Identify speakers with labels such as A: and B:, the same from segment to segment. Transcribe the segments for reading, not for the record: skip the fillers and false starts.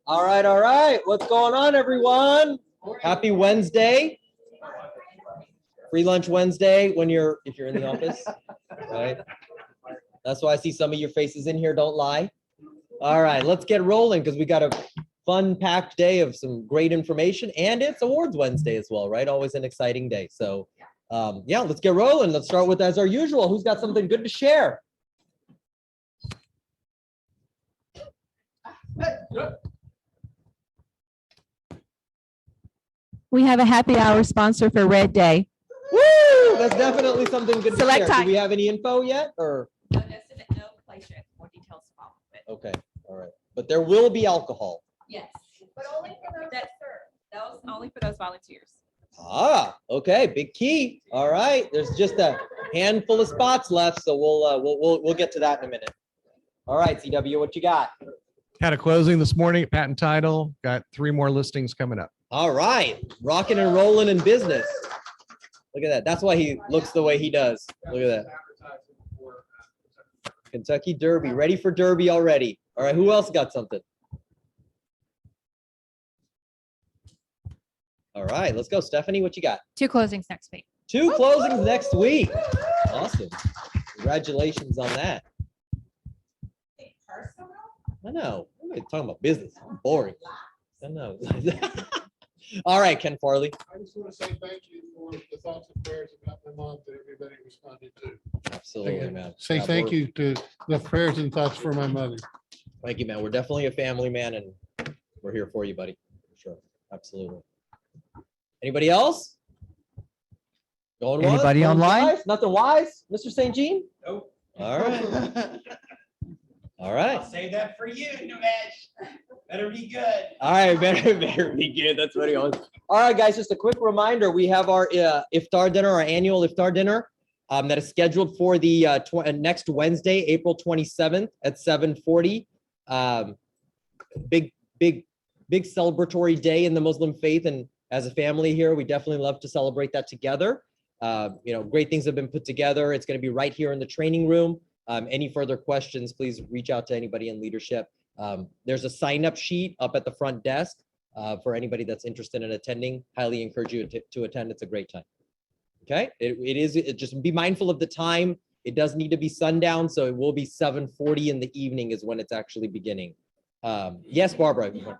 A: All right. What's going on, everyone? Happy Wednesday. Free lunch Wednesday if you're in the office, right? That's why I see some of your faces in here. Don't lie. All right, let's get rolling because we got a fun packed day of some great information, and it's Awards Wednesday as well, right? Always an exciting day. So yeah, let's get rolling. Let's start with, as our usual, who's got something good to share?
B: We have a happy hour sponsor for Red Day.
A: Woo! That's definitely something good to
B: Select
A: share.
B: time.
A: Do we have any info yet, or?
B: No place yet. More details to follow.
A: Okay, all right. But there will be alcohol.
B: Yes. But only for those that serve. Those only for those volunteers.
A: Ah, okay, big key. All right, there's just a handful of spots left, so we'll get to that in a minute. All right, CW, what you got?
C: Had a closing this morning at Patent Title. Got 3 more listings coming up.
A: All right, rocking and rolling in business. Look at that. That's why he looks the way he does. Look at that. Kentucky Derby, ready for Derby already. All right, who else got something? All right, let's go. Stephanie, what you got?
B: 2 closings next week.
A: 2 closings next week. Awesome. Congratulations on that. I know. We're talking about business. I'm boring. I know. All right, Ken Farley.
D: I just want to say thank you for the thoughts and prayers about my mom that everybody responded to.
A: Absolutely, man.
D: Say
A: Yeah,
D: thank
A: we're-
D: you to the prayers and thoughts for my mother.
A: Thank you, man. We're definitely a family, man, and we're here for you, buddy. For sure. Absolutely. Anybody else? Going once?
E: Anybody
A: Going
E: online?
A: twice? Nothing wise, Mr. St. Jean?
F: Nope.
A: All right. All right.
F: I'll save that for you, Namesh. Better be good.
A: All right, better be good. That's what he wants. All right, guys, just a quick reminder. We have our iftar dinner, our annual iftar dinner that is scheduled for the next Wednesday, April 27th at 7:40. Big celebratory day in the Muslim faith. And as a family here, we definitely love to celebrate that together. Great things have been put together. It's going to be right here in the training room. Any further questions, please reach out to anybody in leadership. There's a sign-up sheet up at the front desk for anybody that's interested in attending. Highly encourage you to attend. It's a great time. Okay, just be mindful of the time. It does need to be sundown, so it will be 7:40 in the evening is when it's actually beginning. Yes, Barbara.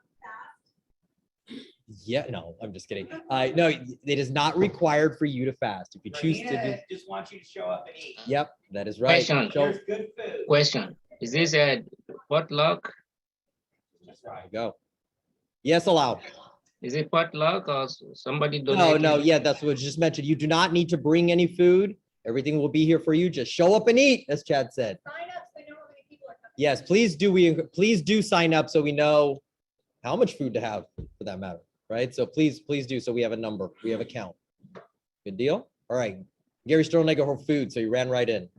A: Yeah, no, I'm just kidding. No, it is not required for you to fast. If you choose to do.
F: Just want you to show up and eat.
A: Yep, that is right.
G: Question.
F: There's good food.
G: Question, is this a potluck?
F: That's right.
A: Go. Yes, allow.
G: Is it potluck or somebody
A: No,
G: donated?
A: yeah, that's what I just mentioned. You do not need to bring any food. Everything will be here for you. Just show up and eat, as Chad said.
B: Sign up so we know how many people are coming.
A: Yes, please do sign up so we know how much food to have for that matter, right? So please do so we have a number, we have a count. Good deal? All right. Gary Strohnegger for food, so you ran right in.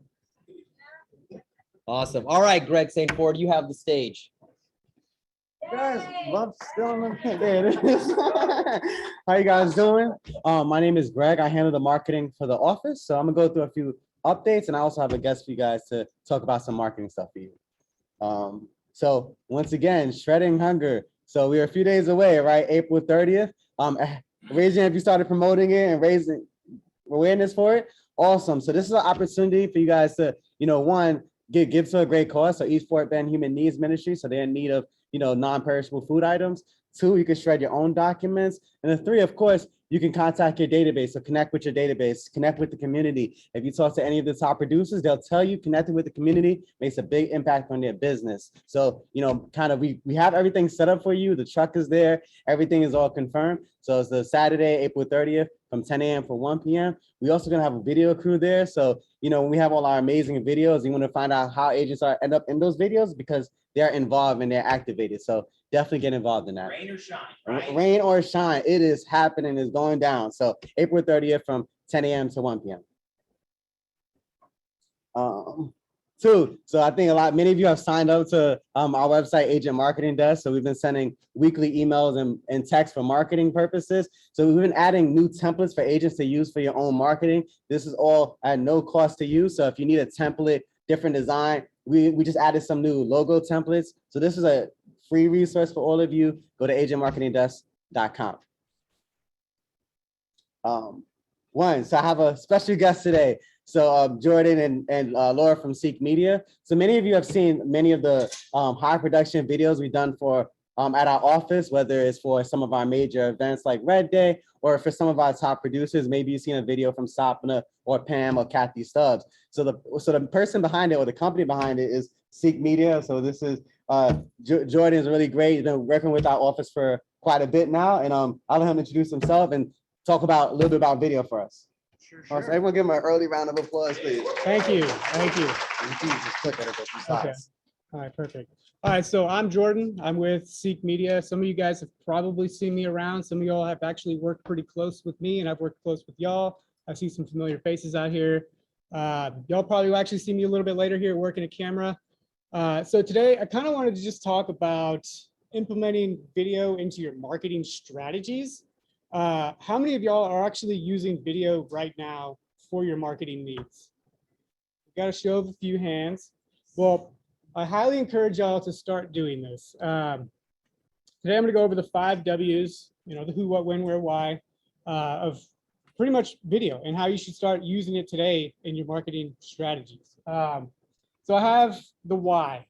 A: Awesome. All right, Greg St. Ford, you have the stage.
E: Guys, love still there it is. How you guys doing? My name is Greg. I handle the marketing for the office. So I'm gonna go through a few updates, and I also have a guest for you guys to talk about some marketing stuff for you. So once again, shredding hunger. So we are a few days away, right? April 30th. Raise your hand if you started promoting it and raising awareness for it. Awesome. So this is an opportunity for you guys to, one, give to a great cause. So East Fort Bend Human Needs Ministry. So they're in need of, non-perishable food items. 2, you can shred your own documents. And then 3, of course, you can contact your database. So connect with your database, connect with the community. If you talk to any of the top producers, they'll tell you connecting with the community makes a big impact on their business. So, we have everything set up for you. The truck is there. Everything is all confirmed. So it's the Saturday, April 30th from 10 a.m. for 1 p.m. We also gonna have a video crew there. So, when we have all our amazing videos, you want to find out how agents end up in those videos because they're involved and they're activated. So definitely get involved in that.
F: Rain or shine, right?
E: Rain or shine, it is happening, it's going down. So April 30th from 10 a.m. to 1 p.m. 2, so I think many of you have signed up to our website, Agent Marketing Desk. So we've been sending weekly emails and texts for marketing purposes. So we've been adding new templates for agents to use for your own marketing. This is all at no cost to you. So if you need a template, different design, we just added some new logo templates. So this is a free resource for all of you. Go to agentmarketingdesk.com. So I have a special guest today. So Jordan and Laura from Seek Media. So many of you have seen many of the high production videos we've done for at our office, whether it's for some of our major events like Red Day, or for some of our top producers. Maybe you've seen a video from Sapna or Pam or Kathy Stubbs. So the person behind it, or the company behind it, is Seek Media. So this is Jordan is really great. He's been working with our office for quite a bit now, and I'll let him introduce himself and talk about a little bit about video for us.
H: Sure,
E: So everyone give him an early round of applause, please.
H: Thank you. Thank you.
E: And please just click at it, but
H: Okay.
E: besides.
H: All right, perfect. All right, so I'm Jordan. I'm with Seek Media. Some of you guys have probably seen me around. Some of y'all have actually worked pretty close with me, and I've worked close with y'all. I see some familiar faces out here. Y'all probably will actually see me a little bit later here working a camera. So today, I kind of wanted to just talk about implementing video into your marketing strategies. How many of y'all are actually using video right now for your marketing needs? Got a show of a few hands. Well, I highly encourage y'all to start doing this. Today, I'm going to go over the 5 W's, the who, what, when, where, why, of pretty much video and how you should start using it today in your marketing strategies. So I have the why.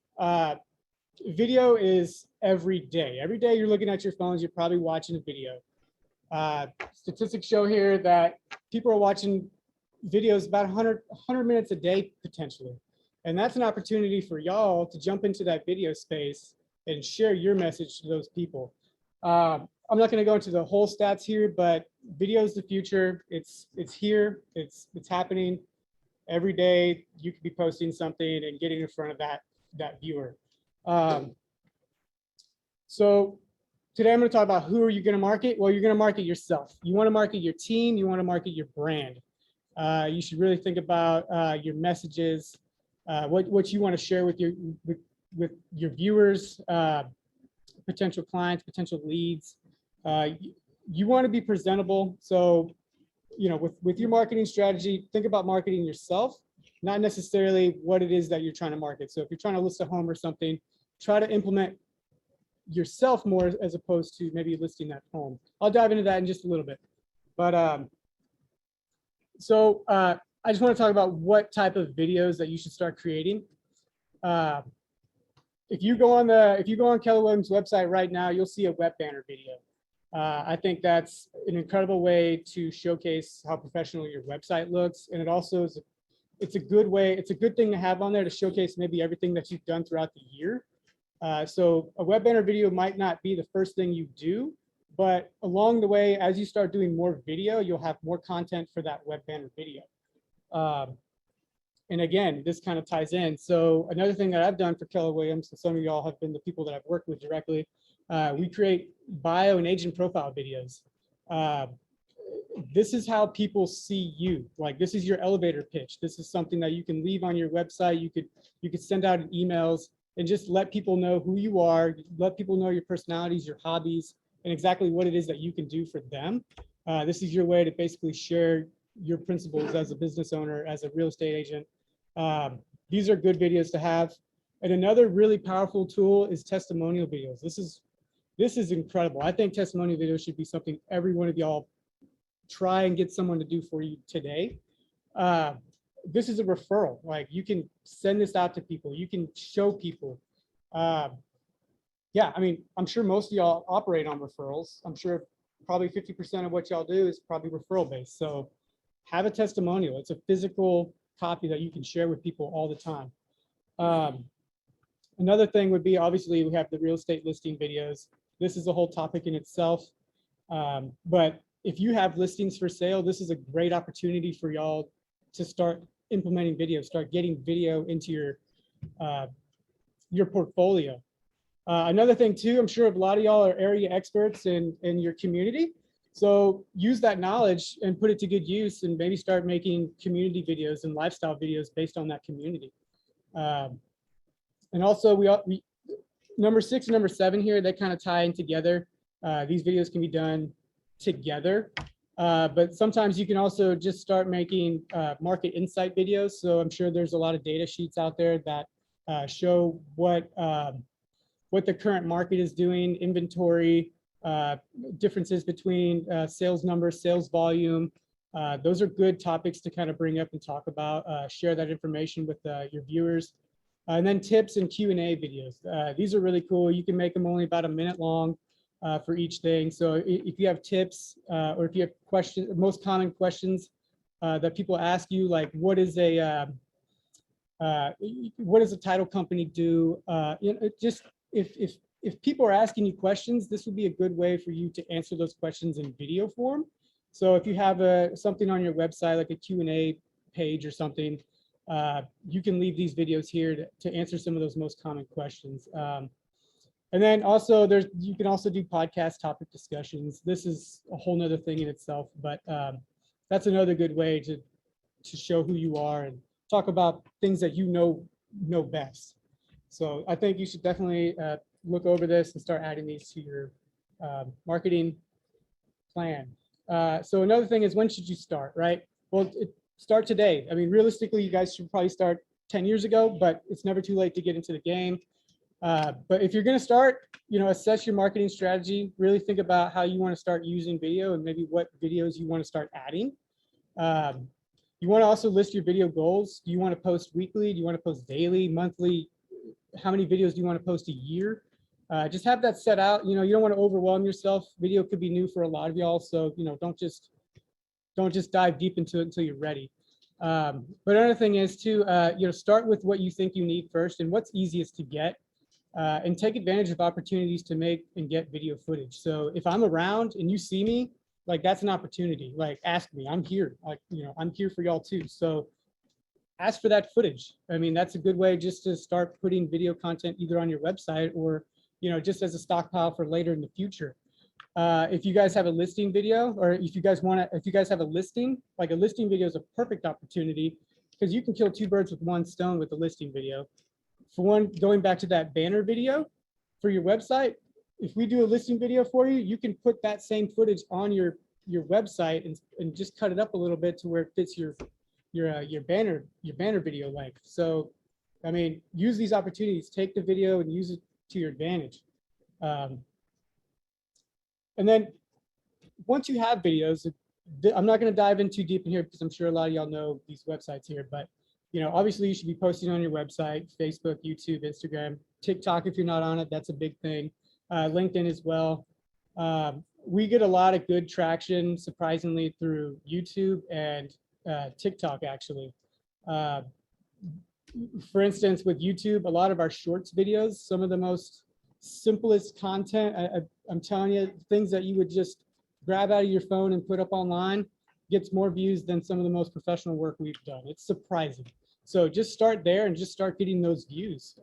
H: Video is every day. Every day you're looking at your phones, you're probably watching a video. Statistics show here that people are watching videos about 100 minutes a day potentially. And that's an opportunity for y'all to jump into that video space and share your message to those people. I'm not going to go into the whole stats here, but video is the future. It's here. It's happening every day. You could be posting something and getting in front of that viewer. So today I'm going to talk about who are you going to market? Well, you're going to market yourself. You want to market your team. You want to market your brand. You should really think about your messages, what you want to share with your viewers, potential clients, potential leads. You want to be presentable. So, with your marketing strategy, think about marketing yourself, not necessarily what it is that you're trying to market. So if you're trying to list a home or something, try to implement yourself more as opposed to maybe listing that home. I'll dive into that in just a little bit. But I just want to talk about what type of videos that you should start creating. If you go on Keller Williams' website right now, you'll see a web banner video. I think that's an incredible way to showcase how professional your website looks, and it also is it's a good thing to have on there to showcase maybe everything that you've done throughout the year. So a web banner video might not be the first thing you do, but along the way, as you start doing more video, you'll have more content for that web banner video. And again, this kind of ties in. So another thing that I've done for Keller Williams, and some of y'all have been the people that I've worked with directly, we create bio and agent profile videos. This is how people see you. Like, this is your elevator pitch. This is something that you can leave on your website. You could send out emails and just let people know who you are, let people know your personalities, your hobbies, and exactly what it is that you can do for them. This is your way to basically share your principles as a business owner, as a real estate agent. These are good videos to have. And another really powerful tool is testimonial videos. This is incredible. I think testimonial videos should be something every one of y'all try and get someone to do for you today. This is a referral. Like, you can send this out to people. You can show people. Yeah, I mean, I'm sure most of y'all operate on referrals. I'm sure probably 50% of what y'all do is probably referral based. So have a testimonial. It's a physical copy that you can share with people all the time. Another thing would be, obviously, we have the real estate listing videos. This is a whole topic in itself. But if you have listings for sale, this is a great opportunity for y'all to start implementing video, start getting video into your portfolio. Another thing too, I'm sure a lot of y'all are area experts in your community. So use that knowledge and put it to good use, and maybe start making community videos and lifestyle videos based on that community. And also we number 6 and number 7 here, they kind of tie in together. These videos can be done together, but sometimes you can also just start making market insight videos. So I'm sure there's a lot of data sheets out there that show what what the current market is doing, inventory, differences between sales numbers, sales volume. Those are good topics to kind of bring up and talk about, share that information with your viewers. And then tips and Q&A videos. These are really cool. You can make them only about a minute long for each thing. So if you have tips or if you have questions, most common questions that people ask you, like what does a title company do? You know, just if people are asking you questions, this would be a good way for you to answer those questions in video form. So if you have something on your website, like a Q&A page or something, you can leave these videos here to answer some of those most common questions. And then also you can also do podcast topic discussions. This is a whole nother thing in itself, but that's another good way to show who you are and talk about things that you know best. So I think you should definitely look over this and start adding these to your marketing plan. So another thing is, when should you start, right? Well, start today. I mean, realistically, you guys should probably start 10 years ago, but it's never too late to get into the game. But if you're going to start, you know, assess your marketing strategy, really think about how you want to start using video and maybe what videos you want to start adding. You want to also list your video goals. Do you want to post weekly? Do you want to post daily, monthly? How many videos do you want to post a year? Just have that set out. You know, you don't want to overwhelm yourself. Video could be new for a lot of y'all, so you know, don't just dive deep into it until you're ready. But another thing is to you know, start with what you think you need first and what's easiest to get, and take advantage of opportunities to make and get video footage. So if I'm around and you see me, like, that's an opportunity. Like, ask me, I'm here. Like, you know, I'm here for y'all too. So ask for that footage. I mean, that's a good way just to start putting video content either on your website or, you know, just as a stockpile for later in the future. If you guys have a listing video, or if you guys have a listing, like a listing video is a perfect opportunity because you can kill two birds with one stone with a listing video. For one, going back to that banner video for your website, if we do a listing video for you, you can put that same footage on your website and just cut it up a little bit to where it fits your banner video length. So, I mean, use these opportunities, take the video and use it to your advantage. And then once you have videos, I'm not going to dive in too deep in here because I'm sure a lot of y'all know these websites here, but you know, obviously you should be posting on your website, Facebook, YouTube, Instagram, TikTok if you're not on it, that's a big thing. LinkedIn as well. We get a lot of good traction, surprisingly, through YouTube and TikTok, actually. For instance, with YouTube, a lot of our shorts videos, some of the most simplest content, I'm telling you, things that you would just grab out of your phone and put up online gets more views than some of the most professional work we've done. It's surprising. So just start there and just start getting those views.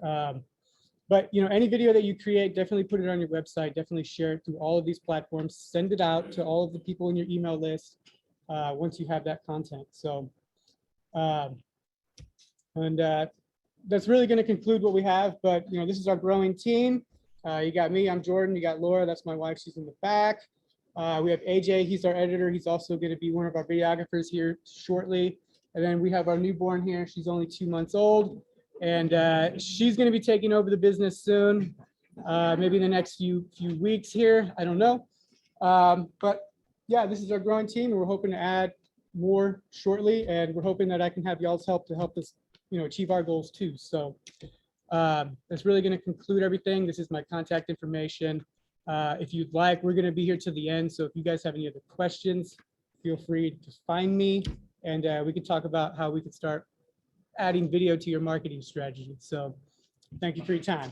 H: But you know, any video that you create, definitely put it on your website, definitely share it through all of these platforms, send it out to all of the people in your email list once you have that content. So, that's really going to conclude what we have, but you know, this is our growing team. You got me, I'm Jordan, you got Laura, that's my wife, she's in the back. We have AJ, he's our editor, he's also going to be one of our videographers here shortly. And then we have our newborn here, she's only 2 months old, and she's going to be taking over the business soon, maybe in the next few weeks here, I don't know. But yeah, this is our growing team, and we're hoping to add more shortly, and we're hoping that I can have y'all's help to help us, you know, achieve our goals too. So that's really going to conclude everything. This is my contact information. If you'd like, we're going to be here to the end. So if you guys have any other questions, feel free to find me, and we can talk about how we can start adding video to your marketing strategy. So thank you for your time.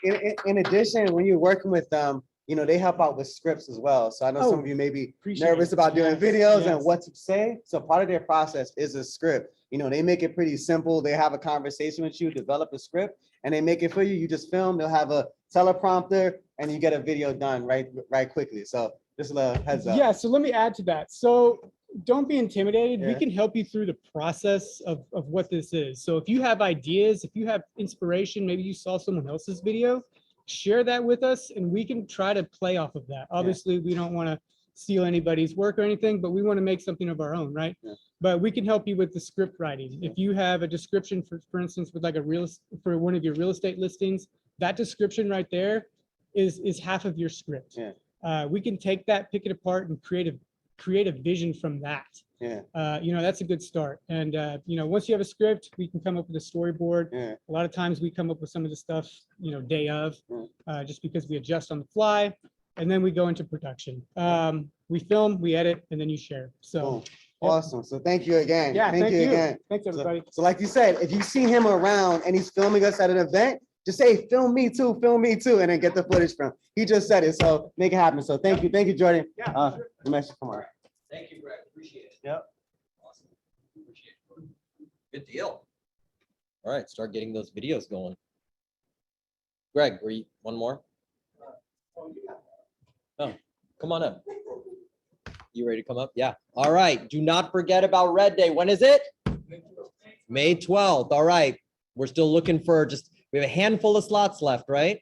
E: And in addition, when you're working with them, you know, they help out with scripts as well. So I know some of you may be nervous about doing videos and what to say. So part of their process is a script. You know, they make it pretty simple. They have a conversation with you, develop a script, and they make it for you. You just film, they'll have a teleprompter, and you get a video done right quickly. So just a heads up.
H: Yeah, so let me add to that. So don't be intimidated. We can help you through the process of what this is. So if you have ideas, if you have inspiration, maybe you saw someone else's video, share that with us and we can try to play off of that. Obviously, we don't want to steal anybody's work or anything, but we want to make something of our own, right?
E: Yeah.
H: But we can help you with the script writing. If you have a description for instance, with like for one of your real estate listings, that description right there is half of your script.
E: Yeah.
H: We can take that, pick it apart, and create a vision from that.
E: Yeah.
H: That's a good start. And once you have a script, we can come up with a storyboard.
E: Yeah.
H: A lot of times we come up with some of the stuff, day of,
E: Yeah.
H: just because we adjust on the fly, and then we go into production. We film, we edit, and then you share. So.
E: Cool.
H: Yep.
E: Awesome. So thank you again.
H: Yeah, thank you.
E: again.
H: Thanks, everybody.
E: So like you said, if you see him around and he's filming us at an event, just say, film me too, and then get the footage from. He just said it, so make it happen. So thank you, Jordan.
H: Yeah,
E: The message from our.
A: Thank you, Greg. Appreciate it.
E: Yep.
A: Awesome. Appreciate it. Good deal. All right, start getting those videos going. Greg, were you one more? Oh, come on up. You ready to come up? Yeah. All right. Do not forget about Red Day. When is it? May 12th. All right. We're still looking for we have a handful of slots left, right?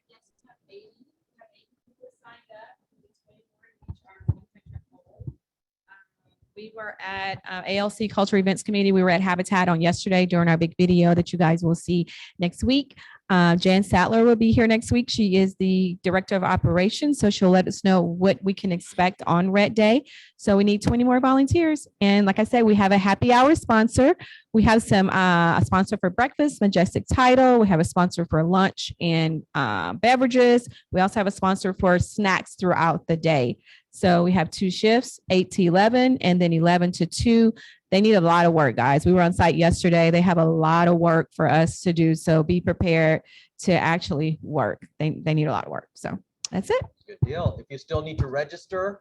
B: We were at ALC Culture Events Committee. We were at Habitat on yesterday during our big video that you guys will see next week. Jan Sattler will be here next week. She is the Director of Operations, so she'll let us know what we can expect on Red Day. So we need 20 more volunteers. And like I said, we have a happy hour sponsor. We have a sponsor for breakfast, Majestic Title. We have a sponsor for lunch and beverages. We also have a sponsor for snacks throughout the day. So we have 2 shifts, 8 to 11, and then 11 to 2. They need a lot of work, guys. We were on site yesterday. They have a lot of work for us to do. So be prepared to actually work. They need a lot of work. So that's it.
A: Good deal. If you still need to register,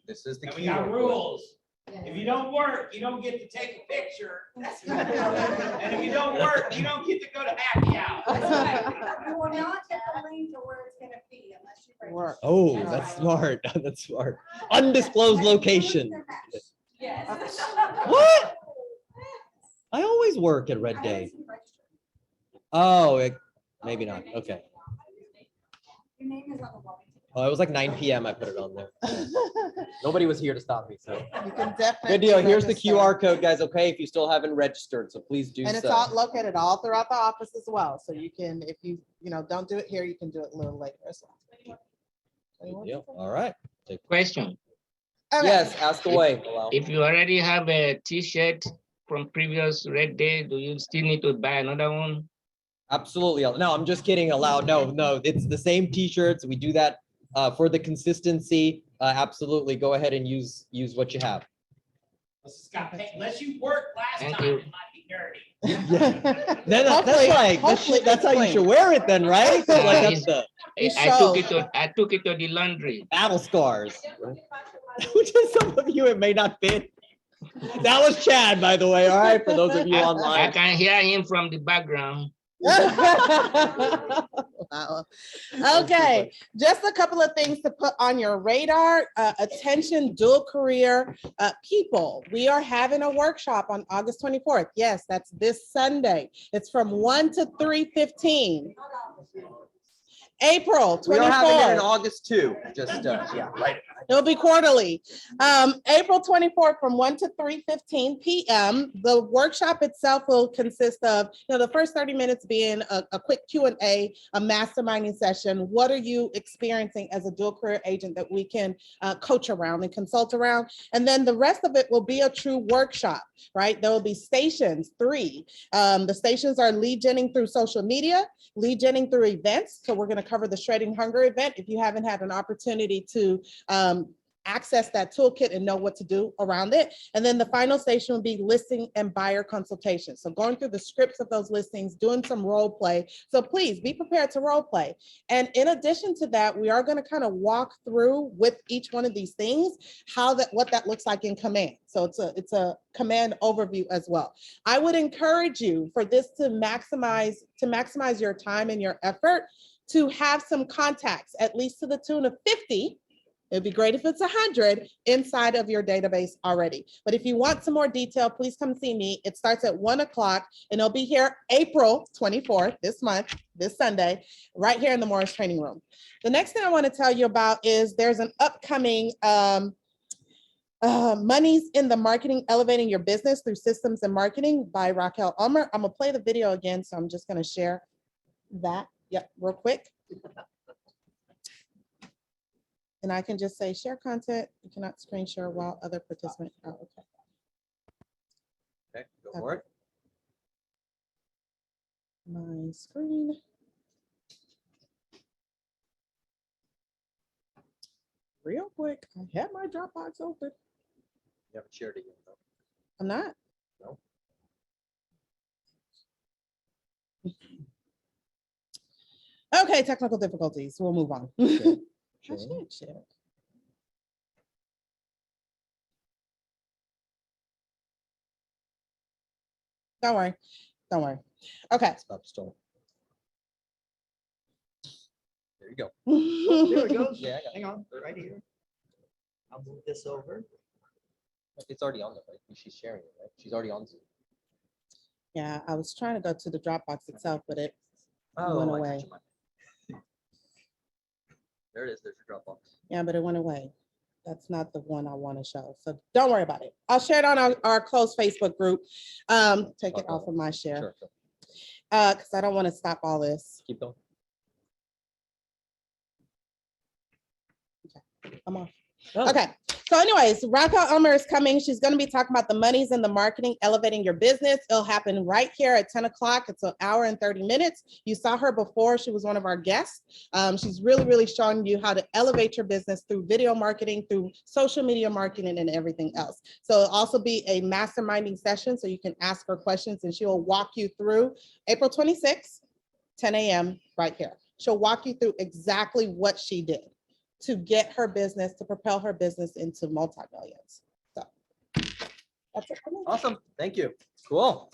A: this is the
F: And we
A: key.
F: got rules. If you don't work, you don't get to take a picture. And if you don't work, you don't get to go to happy hour.
I: You will not get the link to where it's gonna be unless you register.
A: Oh, that's smart. That's smart. Undisclosed location.
B: Yes.
A: What? I always work at Red Day. Oh, maybe not. Okay.
I: Your name is on the wall.
A: Oh, it was like 9 p.m. I put it on there. Nobody was here to stop me, so.
J: You can definitely.
A: Good deal. Here's the
J: register.
A: QR code, guys, okay? If you still haven't registered, so please do
J: And it's
A: so.
J: all located all throughout the office as well. So you can, if you don't do it here, you can do it a little later as well.
A: Good deal. All right.
G: Question.
J: Okay.
A: Yes, ask away. Bilal.
G: If you already have a T-shirt from previous Red Day, do you still need to buy another one?
A: Absolutely. No, I'm just kidding aloud. No, it's the same t-shirts. We do that for the consistency. Absolutely. Go ahead and use what you have.
F: Unless you worked last
G: Thank
F: time,
G: you.
F: it might be dirty.
A: Yeah.
J: Hopefully- hopefully
A: That's how you
J: it's
A: should wear it then, right? So, like, that's the
G: I took it to the laundry.
A: battle scars. Which is some of you, it may not fit. That was Chad, by the way. All right, for those of you
G: I
A: online.
G: can hear him from the background.
J: Wow. Okay, just a couple of things to put on your radar. Attention, dual career people. We are having a workshop on August 24th. Yes, that's this Sunday. It's from 1 to 3:15. April
A: We are having it in
J: 24th.
A: August too. Just, yeah, right.
J: It'll be quarterly. April 24th from 1 to 3:15 p.m. The workshop itself will consist of, the first 30 minutes being a quick Q&A, a masterminding session. What are you experiencing as a dual career agent that we can coach around and consult around? And then the rest of it will be a true workshop, right? There will be stations, 3. The stations are lead genning through social media, lead genning through events. So we're going to cover the Shredding Hunger event. If you haven't had an opportunity to access that toolkit and know what to do around it. And then the final station will be listing and buyer consultation. So going through the scripts of those listings, doing some role play. So please be prepared to role play. And in addition to that, we are going to kind of walk through with each one of these things, what that looks like in command. So it's a command overview as well. I would encourage you for this to maximize your time and your effort, to have some contacts, at least to the tune of 50. It'd be great if it's 100 inside of your database already. But if you want some more detail, please come see me. It starts at 1 o'clock and it'll be here April 24th, this month, this Sunday, right here in the Morris Training Room. The next thing I want to tell you about is there's an upcoming Monies in the Marketing, Elevating Your Business Through Systems and Marketing by Raquel Ulmer. I'm gonna play the video again, so I'm just gonna share that, yep, real quick. And I can just say share content. You cannot screen share while other participants. Oh, okay.
A: Okay, go for it.
J: My screen. Real quick, I had my Dropbox open.
A: You haven't shared it yet, though.
J: I'm not.
A: No.
J: Okay, technical difficulties. We'll move on. I should share it. Don't worry. Don't worry. Okay.
A: Stop stall. There you go. There it goes. Yeah, hang on, right here. I'll move this over. It's already on there, right? She's sharing it, right? She's already on Zoom.
J: Yeah, I was trying to go to the Dropbox itself, but it went
A: I got
J: away.
A: you, Mike. There it is. There's your Dropbox.
J: Yeah, but it went away. That's not the one I want to show. So don't worry about it. I'll share it on our closed Facebook group. Take it off of my share.
A: Sure.
J: Because I don't want to stop all this.
A: Keep going.
J: I'm off.
A: Oh.
J: Okay. So anyways, Raquel Ulmer is coming. She's going to be talking about the monies in the marketing, elevating your business. It'll happen right here at 10 o'clock. It's an hour and 30 minutes. You saw her before. She was one of our guests. She's really showing you how to elevate your business through video marketing, through social media marketing, and everything else. So it'll also be a masterminding session, so you can ask her questions and she will walk you through April 26th, 10 a.m. right here. She'll walk you through exactly what she did to get her business, to propel her business into multi-millions. So that's it for me.
A: Awesome. Thank you. Cool.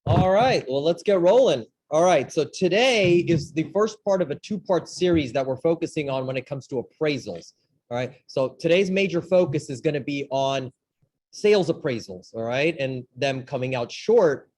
A: All right. Well, let's get rolling. All right. So today is the first part of a two-part series that we're focusing on when it comes to appraisals. All right. So today's major focus is going to be on sales appraisals. All right. And them coming out short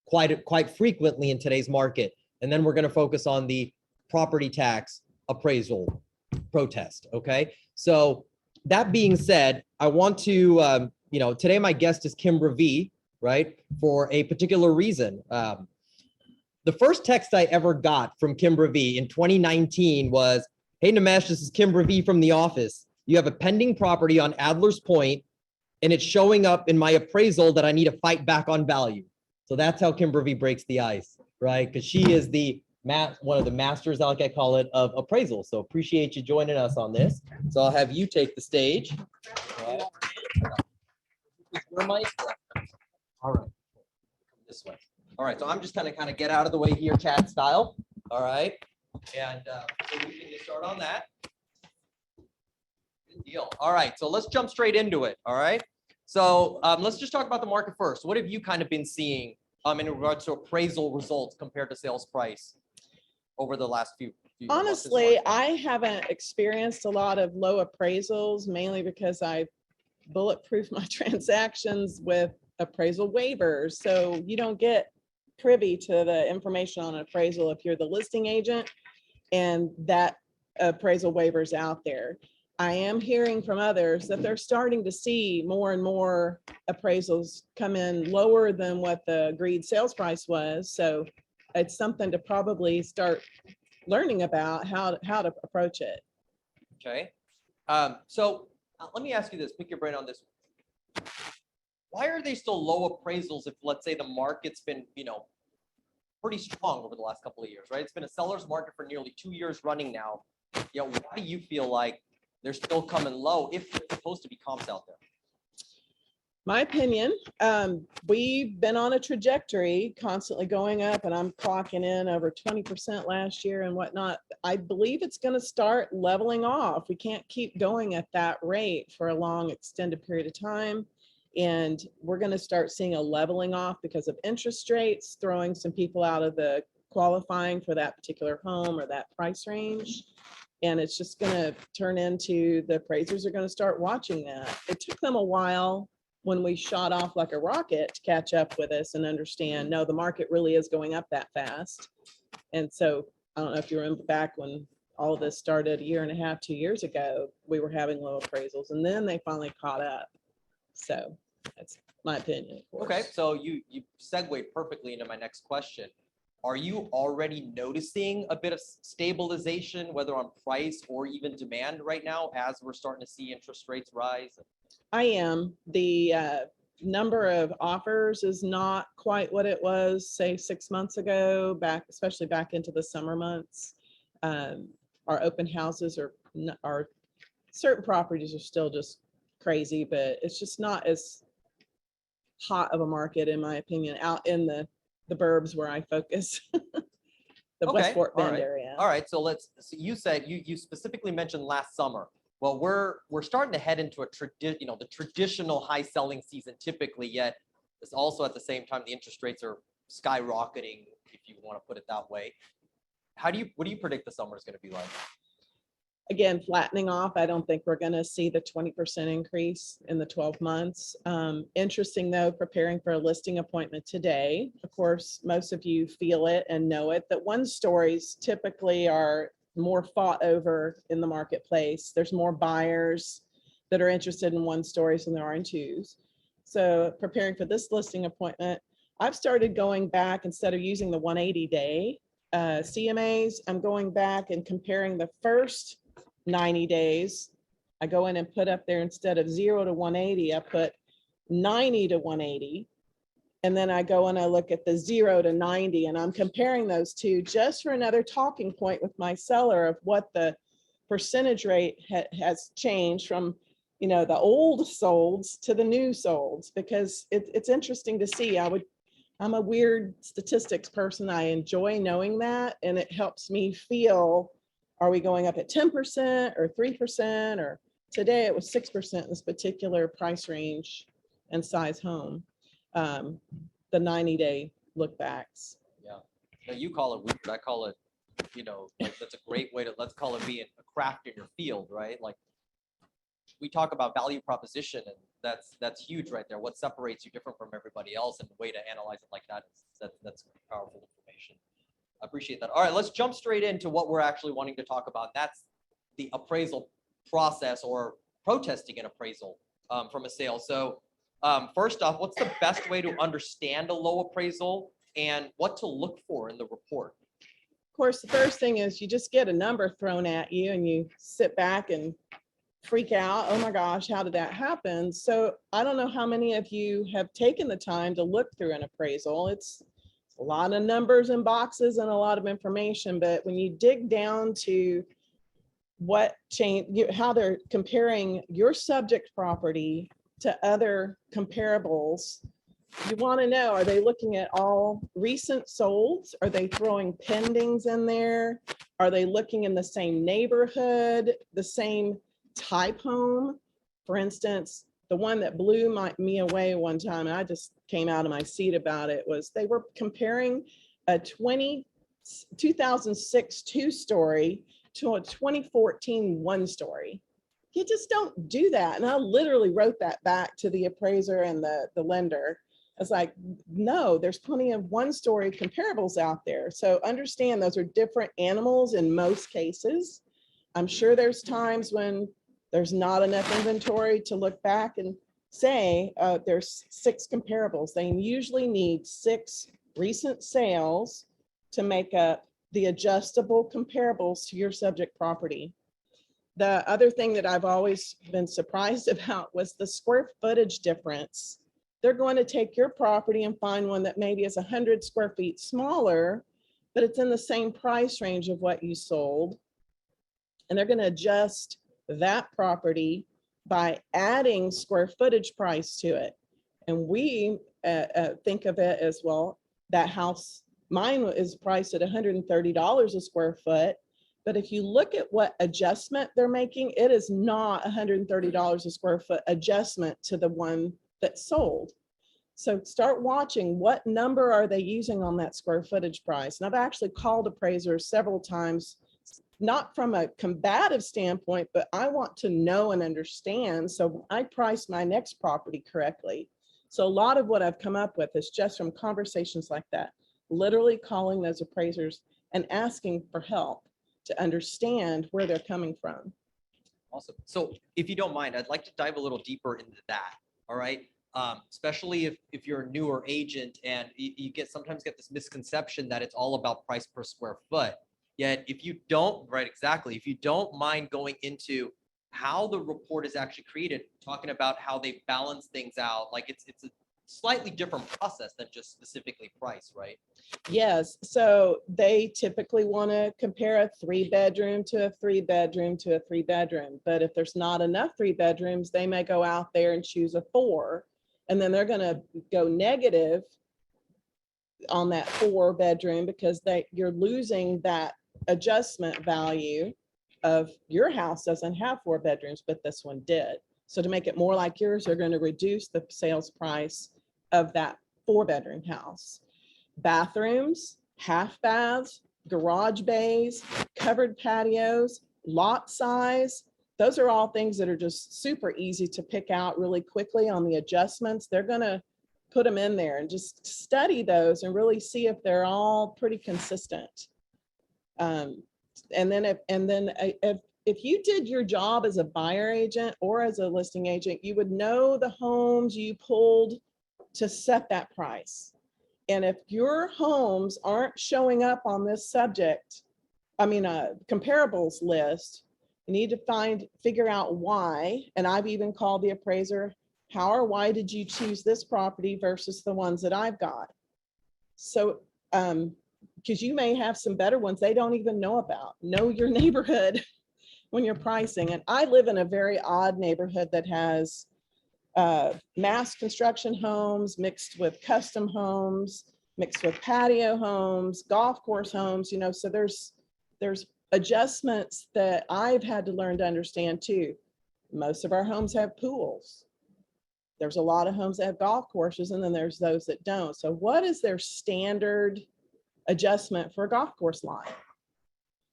A: quite frequently in today's market. And then we're going to focus on the property tax appraisal protest. Okay. So that being said, I want to, today my guest is Kimbra V, right? For a particular reason. The first text I ever got from Kimbra V in 2019 was, "Hey Nimesh, this is Kimbra V from the office. You have a pending property on Adler's Point and it's showing up in my appraisal that I need to fight back on value." So that's how Kimbra V breaks the ice, right? Because she is one of the masters, like I call it, of appraisal. So appreciate you joining us on this. So I'll have you take the stage. All right. This way. All right. So I'm just kind of get out of the way here, chat style. All right. And so we can just start on that. Good deal. All right. So let's jump straight into it. All right. So let's just talk about the market first. What have you kind of been seeing in regards to appraisal results compared to sales price over the last few
K: Honestly, I haven't experienced a lot of low appraisals, mainly because I bulletproof my transactions with appraisal waivers. So you don't get privy to the information on an appraisal if you're the listing agent and that appraisal waiver's out there. I am hearing from others that they're starting to see more and more appraisals come in lower than what the agreed sales price was. So it's something to probably start learning about how to approach it.
A: Okay. So let me ask you this, pick your brain on this. Why are they still low appraisals if, let's say, the market's been, pretty strong over the last couple of years, right? It's been a seller's market for nearly 2 years running now. Why do you feel like they're still coming low if there's supposed to be comps out there?
K: My opinion, we've been on a trajectory constantly going up, and I'm clocking in over 20% last year and whatnot. I believe it's going to start leveling off. We can't keep going at that rate for a long extended period of time. And we're going to start seeing a leveling off because of interest rates, throwing some people out of the qualifying for that particular home or that price range. And it's just going to turn into the appraisers are going to start watching that. It took them a while when we shot off like a rocket to catch up with us and understand, no, the market really is going up that fast. And so I don't know if you remember back when all of this started a year and a half, 2 years ago, we were having low appraisals, and then they finally caught up. So that's my opinion. Of course.
A: Okay, so you segued perfectly into my next question. Are you already noticing a bit of stabilization, whether on price or even demand right now, as we're starting to see interest rates rise?
K: I am. The number of offers is not quite what it was, say, 6 months ago, especially back into the summer months. Our open houses are certain properties are still just crazy, but it's just not as hot of a market, in my opinion, out in the burbs where I focus. The West Fort Bend area.
A: All right, so you said you specifically mentioned last summer. Well, we're starting to head into the traditional high selling season typically, yet it's also at the same time the interest rates are skyrocketing, if you want to put it that way. What do you predict the summer is going to be like?
K: Again, flattening off. I don't think we're going to see the 20% increase in the 12 months. Interesting though, preparing for a listing appointment today. Of course, most of you feel it and know it, that 1-stories typically are more fought over in the marketplace. There's more buyers that are interested in 1-stories than there are in 2s. So preparing for this listing appointment, I've started going back, instead of using the 180-day CMAs, I'm going back and comparing the first 90 days. I go in and put up there, instead of 0 to 180, I put 90 to 180. And then I go and I look at the 0 to 90, and I'm comparing those two just for another talking point with my seller of what the percentage rate has changed from, the old solds to the new solds, because it's interesting to see. I'm a weird statistics person. I enjoy knowing that, and it helps me feel, are we going up at 10% or 3%, or today it was 6% in this particular price range and size home. The 90-day look backs.
A: Yeah, now you call it weird. I call it, like that's a great way to, let's call it being a craft in your field, right? Like we talk about value proposition, and that's huge right there. What separates you different from everybody else, and the way to analyze it like that is that's powerful information. I appreciate that. All right, let's jump straight into what we're actually wanting to talk about. That's the appraisal process, or protesting an appraisal from a sale. So first off, what's the best way to understand a low appraisal and what to look for in the report?
K: Of course, the first thing is you just get a number thrown at you and you sit back and freak out. Oh my gosh, how did that happen? So I don't know how many of you have taken the time to look through an appraisal. It's a lot of numbers and boxes and a lot of information, but when you dig down to what change, how they're comparing your subject property to other comparables, you want to know, are they looking at all recent solds? Are they throwing pendings in there? Are they looking in the same neighborhood, the same type home? For instance, the one that blew me away one time, and I just came out of my seat about it, was they were comparing a 2006 2-story to a 2014 1-story. You just don't do that. And I literally wrote that back to the appraiser and the lender. I was like, no, there's plenty of 1-story comparables out there. So understand those are different animals in most cases. I'm sure there's times when there's not enough inventory to look back and say there's 6 comparables. They usually need 6 recent sales to make up the adjustable comparables to your subject property. The other thing that I've always been surprised about was the square footage difference. They're going to take your property and find one that maybe is 100 square feet smaller, but it's in the same price range of what you sold. And they're going to adjust that property by adding square footage price to it. And we think of it as, well, that house, mine is priced at $130 a square foot. But if you look at what adjustment they're making, it is not $130 a square foot adjustment to the one that sold. So start watching, what number are they using on that square footage price? And I've actually called appraisers several times, not from a combative standpoint, but I want to know and understand, so I price my next property correctly. So a lot of what I've come up with is just from conversations like that, literally calling those appraisers and asking for help. to understand where they're coming from.
A: Awesome. So if you don't mind, I'd like to dive a little deeper into that. All right. Especially if you're a newer agent and you sometimes get this misconception that it's all about price per square foot. Yet if you don't, right, exactly, if you don't mind going into how the report is actually created, talking about how they balance things out, like it's a slightly different process than just specifically price, right?
K: Yes, so they typically want to compare a 3-bedroom to a 3-bedroom to a 3-bedroom. But if there's not enough 3 bedrooms, they may go out there and choose a 4. And then they're going to go negative on that 4-bedroom because you're losing that adjustment value of your house doesn't have 4 bedrooms, but this one did. So to make it more like yours, they're going to reduce the sales price of that 4-bedroom house. Bathrooms, half baths, garage bays, covered patios, lot size. Those are all things that are just super easy to pick out really quickly on the adjustments. They're going to put them in there and just study those and really see if they're all pretty consistent. And then if you did your job as a buyer agent or as a listing agent, you would know the homes you pulled to set that price. And if your homes aren't showing up on this comparables list, you need to figure out why. And I've even called the appraiser, how or why did you choose this property versus the ones that I've got? So, because you may have some better ones they don't even know about. Know your neighborhood when you're pricing. And I live in a very odd neighborhood that has mass construction homes mixed with custom homes, mixed with patio homes, golf course homes, so there's adjustments that I've had to learn to understand too. Most of our homes have pools. There's a lot of homes that have golf courses, and then there's those that don't. So what is their standard adjustment for a golf course line?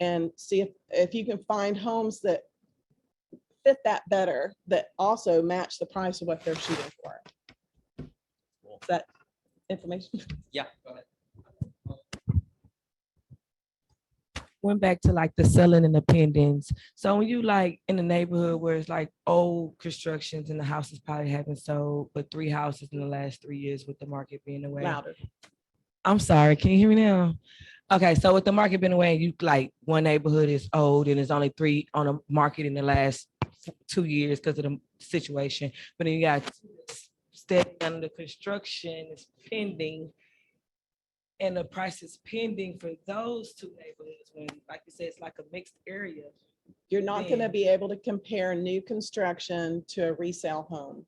K: And see if you can find homes that fit that better, that also match the price of what they're shooting for. Is that information?
A: Yeah, go ahead.
L: Went back to like the selling and the pendants. So when you like in the neighborhood where it's like old constructions and the houses probably haven't sold, but 3 houses in the last 3 years with the market being away.
K: Louder.
L: I'm sorry, can you hear me now? Okay, so with the market being away, you like one neighborhood is old and there's only 3 on the market in the last 2 years because of the situation. But then you got stepping under construction is pending, and the price is pending for those 2 neighborhoods when, like you said, it's like a mixed area.
K: You're not going to be able to compare new construction to a resale home.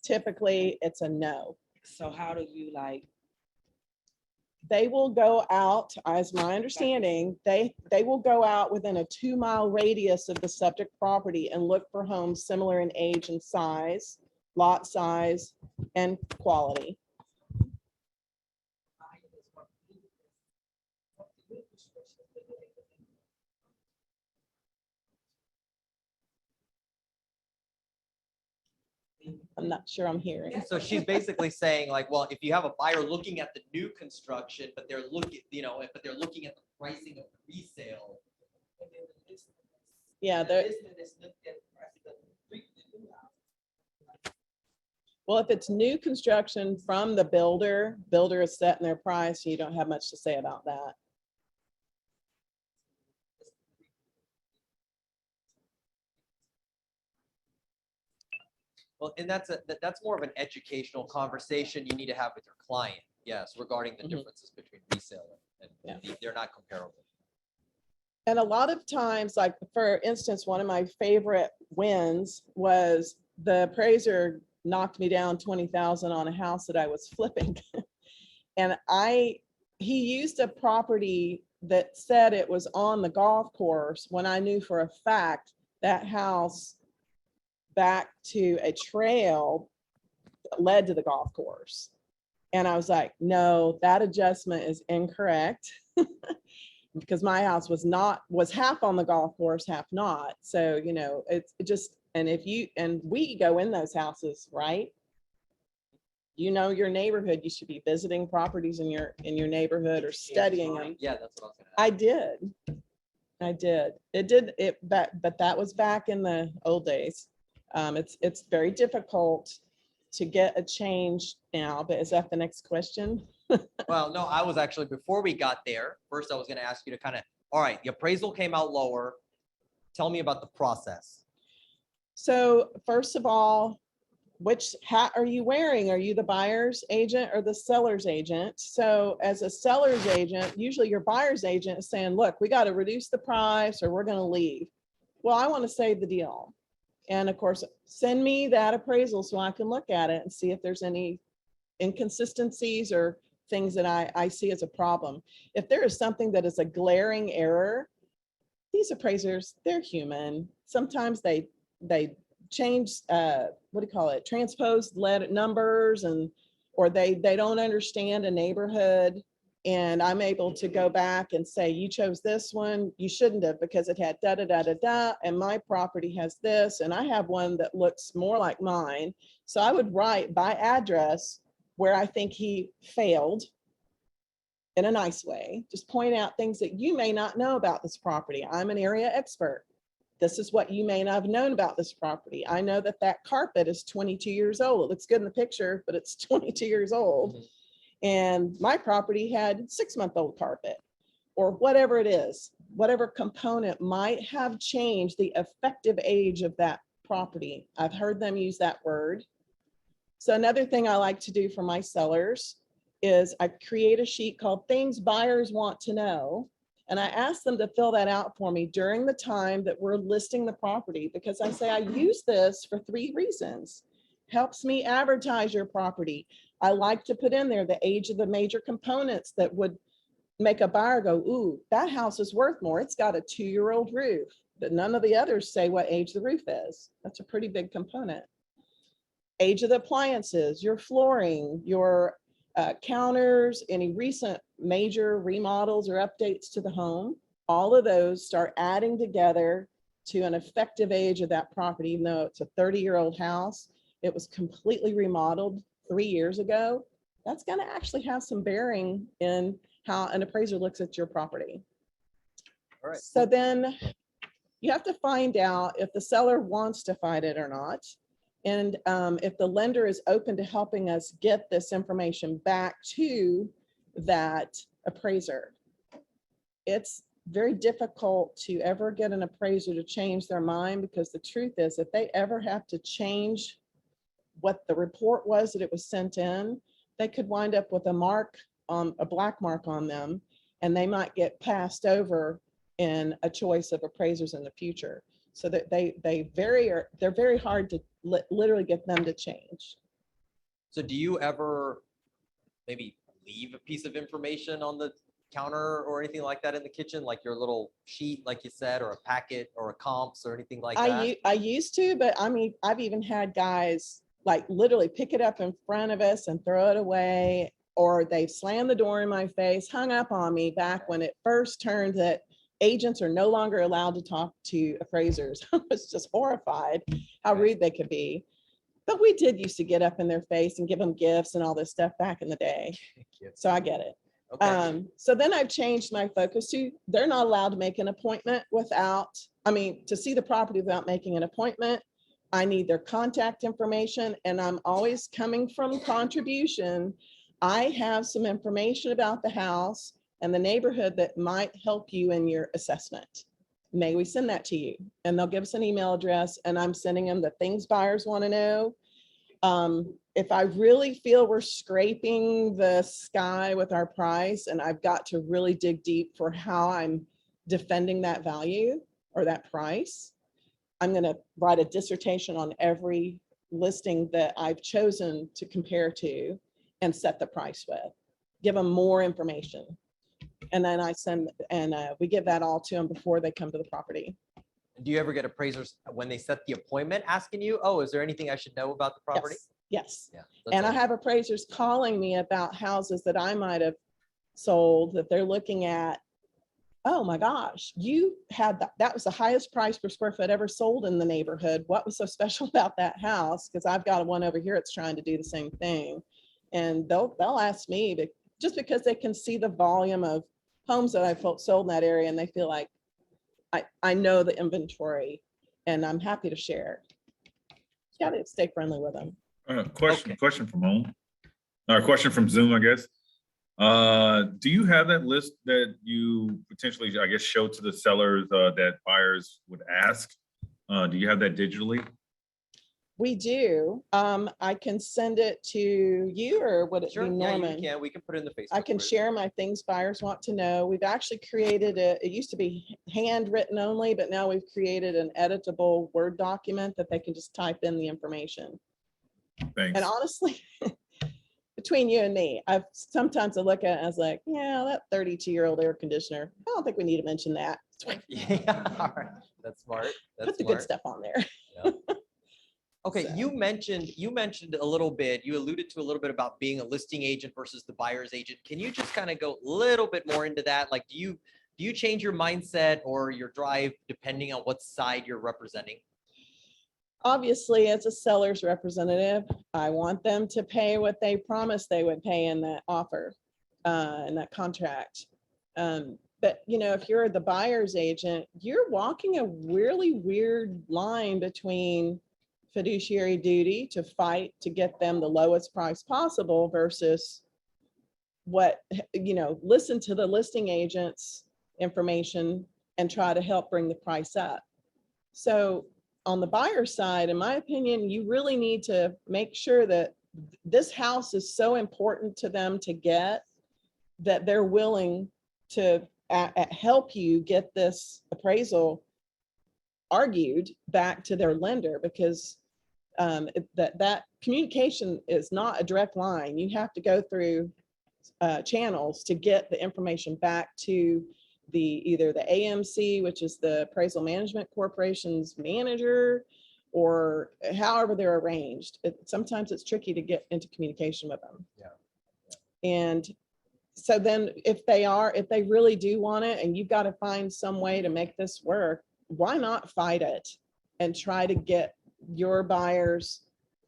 K: Typically, it's a no.
L: So how do you like?
K: They will go out, as my understanding, they will go out within a 2-mile radius of the subject property and look for homes similar in age and size, lot size, and quality. I'm not sure I'm hearing.
A: So she's basically saying like, well, if you have a buyer looking at the new construction, but they're looking, but they're looking at the pricing of the resale.
K: Yeah, well, if it's new construction from the builder is setting their price, you don't have much to say about that.
A: Well, and that's more of an educational conversation you need to have with your client. Yes, regarding the differences between resale and they're not comparable.
K: And a lot of times, like for instance, one of my favorite wins was the appraiser knocked me down 20,000 on a house that I was flipping. And he used a property that said it was on the golf course when I knew for a fact that house back to a trail that led to the golf course. And I was like, no, that adjustment is incorrect because my house was half on the golf course, half not. So, it's just, and we go in those houses, right? Your neighborhood, you should be visiting properties in your neighborhood or studying them.
A: Yeah, that's what I was gonna ask.
K: I did. I did. It did it, but that was back in the old days. It's very difficult to get a change now, but is that the next question?
A: Well, no, I was actually, before we got there, first I was gonna ask you to kind of, all right, the appraisal came out lower. Tell me about the process.
K: So first of all, which hat are you wearing? Are you the buyer's agent or the seller's agent? So as a seller's agent, usually your buyer's agent is saying, look, we got to reduce the price or we're going to leave. Well, I want to save the deal. And of course, send me that appraisal so I can look at it and see if there's any inconsistencies or things that I see as a problem. If there is something that is a glaring error, these appraisers, they're human. Sometimes they change, what do you call it? Transposed numbers, and, or they don't understand a neighborhood. And I'm able to go back and say, you chose this one, you shouldn't have, because it had da, da, da, da, da, and my property has this, and I have one that looks more like mine. So I would write by address where I think he failed in a nice way. Just point out things that you may not know about this property. I'm an area expert. This is what you may not have known about this property. I know that that carpet is 22 years old. It looks good in the picture, but it's 22 years old.
A: Mhm.
K: And my property had 6-month-old carpet, or whatever it is, whatever component might have changed the effective age of that property. I've heard them use that word. So another thing I like to do for my sellers is I create a sheet called Things Buyers Want to Know. And I ask them to fill that out for me during the time that we're listing the property, because I say I use this for 3 reasons. Helps me advertise your property. I like to put in there the age of the major components that would make a buyer go, ooh, that house is worth more. It's got a 2-year-old roof, but none of the others say what age the roof is. That's a pretty big component. Age of the appliances, your flooring, your counters, any recent major remodels or updates to the home. All of those start adding together to an effective age of that property. Even though it's a 30-year-old house, it was completely remodeled 3 years ago. That's going to actually have some bearing in how an appraiser looks at your property.
A: All right.
K: So then you have to find out if the seller wants to fight it or not. And if the lender is open to helping us get this information back to that appraiser. It's very difficult to ever get an appraiser to change their mind, because the truth is, if they ever have to change what the report was that it was sent in, they could wind up with a mark on a black mark on them, and they might get passed over in a choice of appraisers in the future. So that they're very hard to literally get them to change.
A: So do you ever maybe leave a piece of information on the counter or anything like that in the kitchen, like your little sheet, like you said, or a packet or a comps or anything like that?
K: I used to, but I mean, I've even had guys like literally pick it up in front of us and throw it away, or they've slammed the door in my face, hung up on me back when it first turned that agents are no longer allowed to talk to appraisers. I was just horrified how rude they could be. But we did used to get up in their face and give them gifts and all this stuff back in the day. So I get it.
A: Okay.
K: So then I've changed my focus to, they're not allowed to make an appointment without, to see the property without making an appointment. I need their contact information, and I'm always coming from contribution. I have some information about the house and the neighborhood that might help you in your assessment. May we send that to you? And they'll give us an email address, and I'm sending them the things buyers want to know. If I really feel we're scraping the sky with our price, and I've got to really dig deep for how I'm defending that value or that price, I'm going to write a dissertation on every listing that I've chosen to compare to and set the price with, give them more information. And then I send, and we give that all to them before they come to the property.
A: Do you ever get appraisers when they set the appointment asking you, oh, is there anything I should know about the property?
K: Yes.
A: Yeah.
K: And I have appraisers calling me about houses that I might have sold that they're looking at. Oh my gosh, you had that was the highest price per square foot ever sold in the neighborhood. What was so special about that house? Because I've got one over here that's trying to do the same thing. And they'll ask me to, just because they can see the volume of homes that I've sold in that area, and they feel like I know the inventory and I'm happy to share. Got to stay friendly with them.
M: Question from home. Question from Zoom, I guess. Do you have that list that you potentially, I guess, show to the sellers that buyers would ask? Do you have that digitally?
K: We do. I can send it to you, or would it
A: Sure,
K: be
A: yeah,
K: Norman?
A: you can. We can put it in the Facebook.
K: I can
A: group.
K: share my things buyers want to know. We've actually created it used to be handwritten only, but now we've created an editable Word document that they can just type in the information.
M: Thanks.
K: And honestly, between you and me, I look at it as like, yeah, that 32-year-old air conditioner. I don't think we need to mention that.
A: Yeah, all right. That's smart. That's
K: Put the
A: smart.
K: good stuff on there.
A: Yeah. Okay,
K: So.
A: you mentioned a little bit, you alluded to a little bit about being a listing agent versus the buyer's agent. Can you just kind of go a little bit more into that? Like, do you change your mindset or your drive depending on what side you're representing?
K: Obviously, as a seller's representative, I want them to pay what they promised they would pay in that offer, in that contract. But if you're the buyer's agent, you're walking a really weird line between fiduciary duty to fight to get them the lowest price possible versus listen to the listing agent's information and try to help bring the price up. So on the buyer side, in my opinion, you really need to make sure that this house is so important to them to get that they're willing to help you get this appraisal argued back to their lender, because that communication is not a direct line. You have to go through channels to get the information back to either the AMC, which is the Appraisal Management Corporation's manager, or however they're arranged. Sometimes it's tricky to get into communication with them. Yeah. And so then if they really do want it and you've got to find some way to make this work, why not fight it and try to get your buyers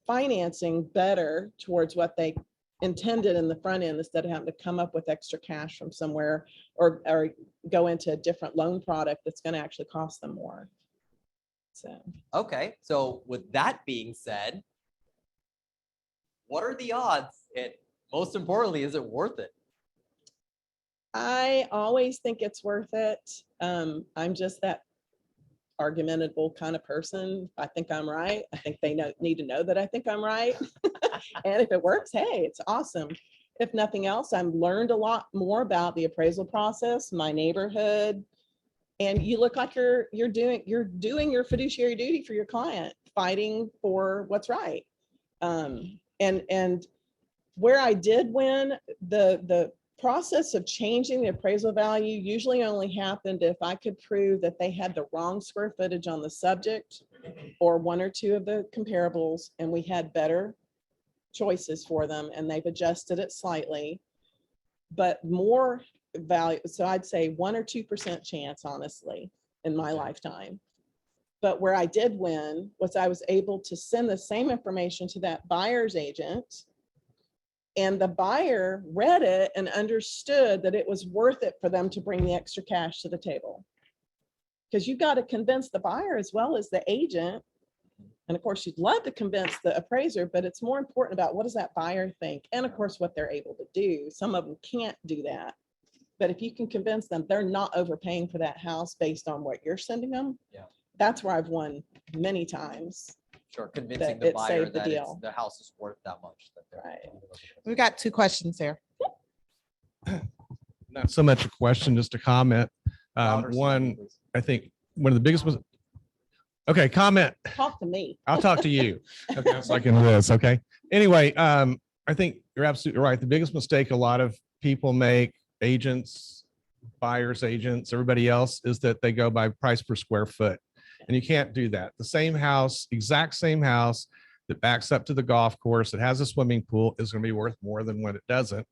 K: financing better towards what they intended in the front end, instead of having to come up with extra cash from somewhere or go into a different loan product that's going to actually cost them more. So,
A: okay. So with that being said, what are the odds? And most importantly, is it worth it?
K: I always think it's worth it. I'm just that argumentable kind of person. I think I'm right. I think they need to know that I think I'm right. And if it works, hey, it's awesome. If nothing else, I've learned a lot more about the appraisal process, my neighborhood, and you look like you're doing your fiduciary duty for your client, fighting for what's right. And where I did win, the process of changing the appraisal value usually only happened if I could prove that they had the wrong square footage on the subject or one or two of the comparables, and we had better choices for them and they've adjusted it slightly, but more value. So I'd say 1 or 2% chance, honestly, in my lifetime. But where I did win was I was able to send the same information to that buyer's agent, and the buyer read it and understood that it was worth it for them to bring the extra cash to the table. Because you've got to convince the buyer as well as the agent. And of course, you'd love to convince the appraiser, but it's more important about what does that buyer think? And of course, what they're able to do. Some of them can't do that. But if you can convince them they're not overpaying for that house based on what you're sending them,
A: yeah,
K: that's where I've won many times.
A: Sure, convincing the buyer
K: saved the
A: that
K: deal.
A: the house is worth that much.
K: Right.
J: We've got 2 questions here.
C: Not so much a question, just a comment.
A: Louder,
C: One,
A: please.
C: I think one of the biggest was, okay, comment.
K: Talk to me.
C: I'll talk to you. Okay, so I can do this. Okay. Anyway, I think you're absolutely right. The biggest mistake a lot of people make, agents, buyers, agents, everybody else, is that they go by price per square foot. And you can't do that. The same house, exact same house that backs up to the golf course, that has a swimming pool, is going to be worth more than when it doesn't.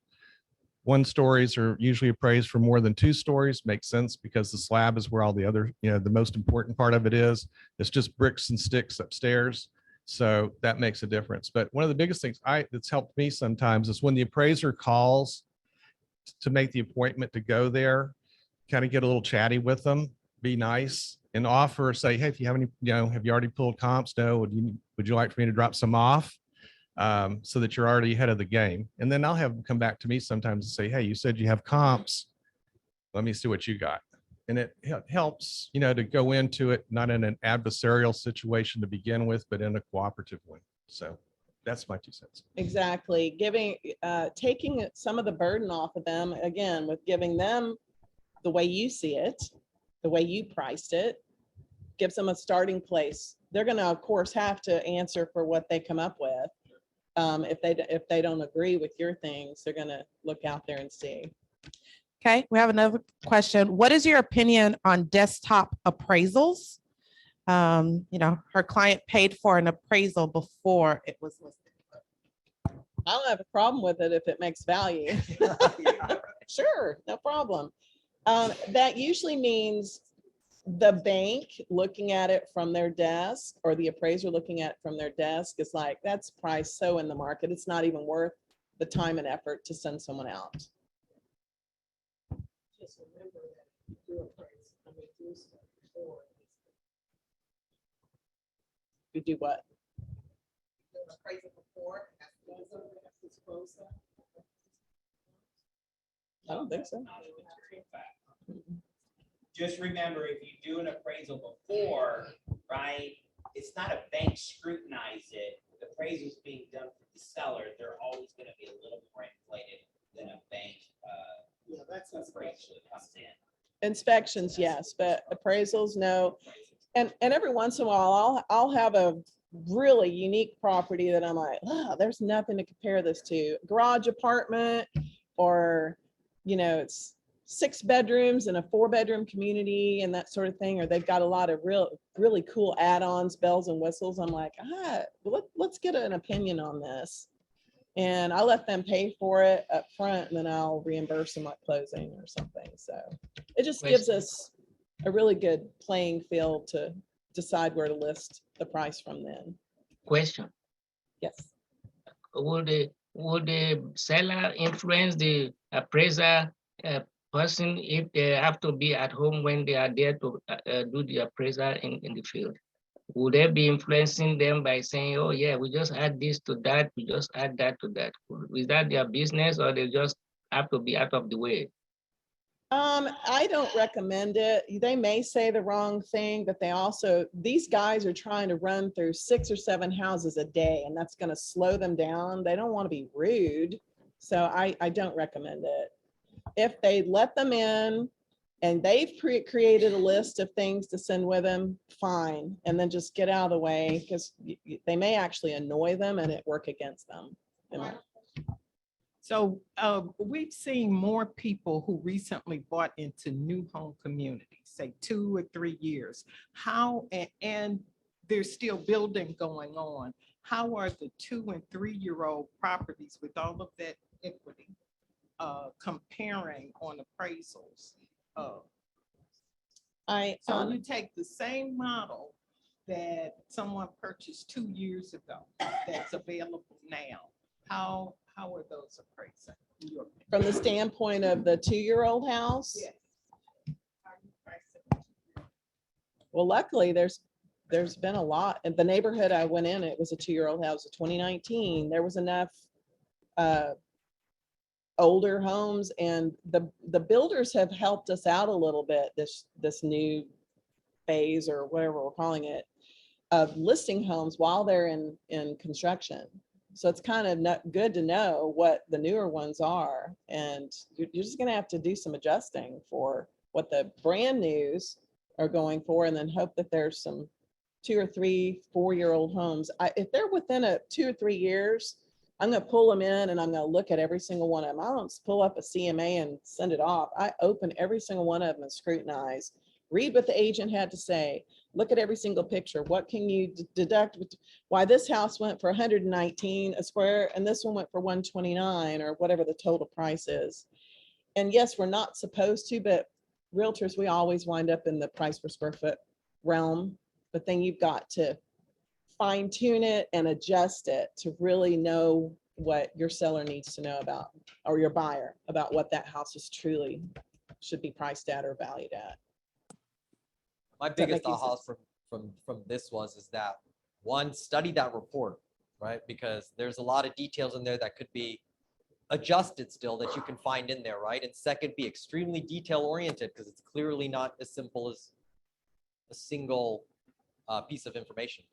C: 1 stories are usually appraised for more than 2 stories. Makes sense because the slab is where all the other, the most important part of it is. It's just bricks and sticks upstairs. So that makes a difference. But one of the biggest things that's helped me sometimes is when the appraiser calls to make the appointment to go there, kind of get a little chatty with them. be nice and offer, say, hey, if you have any, have you already pulled comps? No, would you like for me to drop some off? So that you're already ahead of the game. And then I'll have them come back to me sometimes and say, hey, you said you have comps. Let me see what you got. And it helps, to go into it, not in an adversarial situation to begin with, but in a cooperative one. So that's my 2 cents.
K: Exactly. Taking some of the burden off of them, again, with giving them the way you see it, the way you priced it, gives them a starting place. They're going to, of course, have to answer for what they come up with. If they don't agree with your things, they're going to look out there and see.
J: Okay, we have another question. What is your opinion on desktop appraisals? Her client paid for an appraisal before it was listed.
K: I don't have a problem with it if it makes value. Sure, no problem. That usually means the bank looking at it from their desk, or the appraiser looking at it from their desk is like, that's priced so in the market, it's not even worth the time and effort to send someone out. Just remember that you do appraise, do stuff before. You do what? Appraisal before. I don't think so.
F: Just remember, if you do an appraisal before, right, it's not a bank scrutinize it. The appraisal's being done for the seller, they're always going to be a little more inflated than a bank that's appraisal that comes in.
K: Inspections, yes, but appraisals, no. And every once in a while, I'll have a really unique property that I'm like, oh, there's nothing to compare this to. Garage apartment, or, it's 6 bedrooms in a 4-bedroom community and that sort of thing, or they've got a lot of really cool add-ons, bells and whistles. I'm like, let's get an opinion on this. And I'll let them pay for it up front, and then I'll reimburse them at closing or something. So it just gives us a really good playing field to decide where to list the price from then.
G: Question.
K: Yes.
G: Would the seller influence the appraiser person if they have to be at home when they are there to do the appraisal in the field? Would they be influencing them by saying, oh yeah, we just add this to that, we just add that to that? Is that their business, or they just have to be out of the way?
K: I don't recommend it. They may say the wrong thing, but these guys are trying to run through 6 or 7 houses a day, and that's going to slow them down. They don't want to be rude. So I don't recommend it. If they let them in and they've created a list of things to send with them, fine. And then just get out of the way, because they may actually annoy them and it work against them.
N: So we've seen more people who recently bought into new home communities, say 2 or 3 years. And there's still building going on. How are the 2- and 3-year-old properties with all of that equity comparing on appraisals? So you take the same model that someone purchased 2 years ago that's available now. How are those appraising?
K: From the standpoint of the 2-year-old house?
N: Yes.
K: Well, luckily there's been a lot. In the neighborhood I went in, it was a 2-year-old house of 2019. There was enough older homes, and the builders have helped us out a little bit this new phase, or whatever we're calling it, of listing homes while they're in construction. So it's kind of good to know what the newer ones are, and you're just going to have to do some adjusting for what the brand news are going for, and then hope that there's some 2 or 3, 4-year-old homes. If they're within 2 or 3 years, I'm going to pull them in and I'm going to look at every single one of them. I don't pull up a CMA and send it off. I open every single one of them and scrutinize, read what the agent had to say, look at every single picture. What can you deduct? Why this house went for 119 a square and this one went for 129, or whatever the total price is. And yes, we're not supposed to, but realtors, we always wind up in the price per square foot realm. But then you've got to fine tune it and adjust it to really know what your seller needs to know about, or your buyer, about what that house is truly should be priced at or valued at.
A: My
J: Does that
A: biggest
J: make any
A: aha
J: sense?
A: from this is that one, study that report, right? Because there's a lot of details in there that could be adjusted still that you can find in there, right? And second, be extremely detail oriented because it's clearly not as simple as a single piece of information.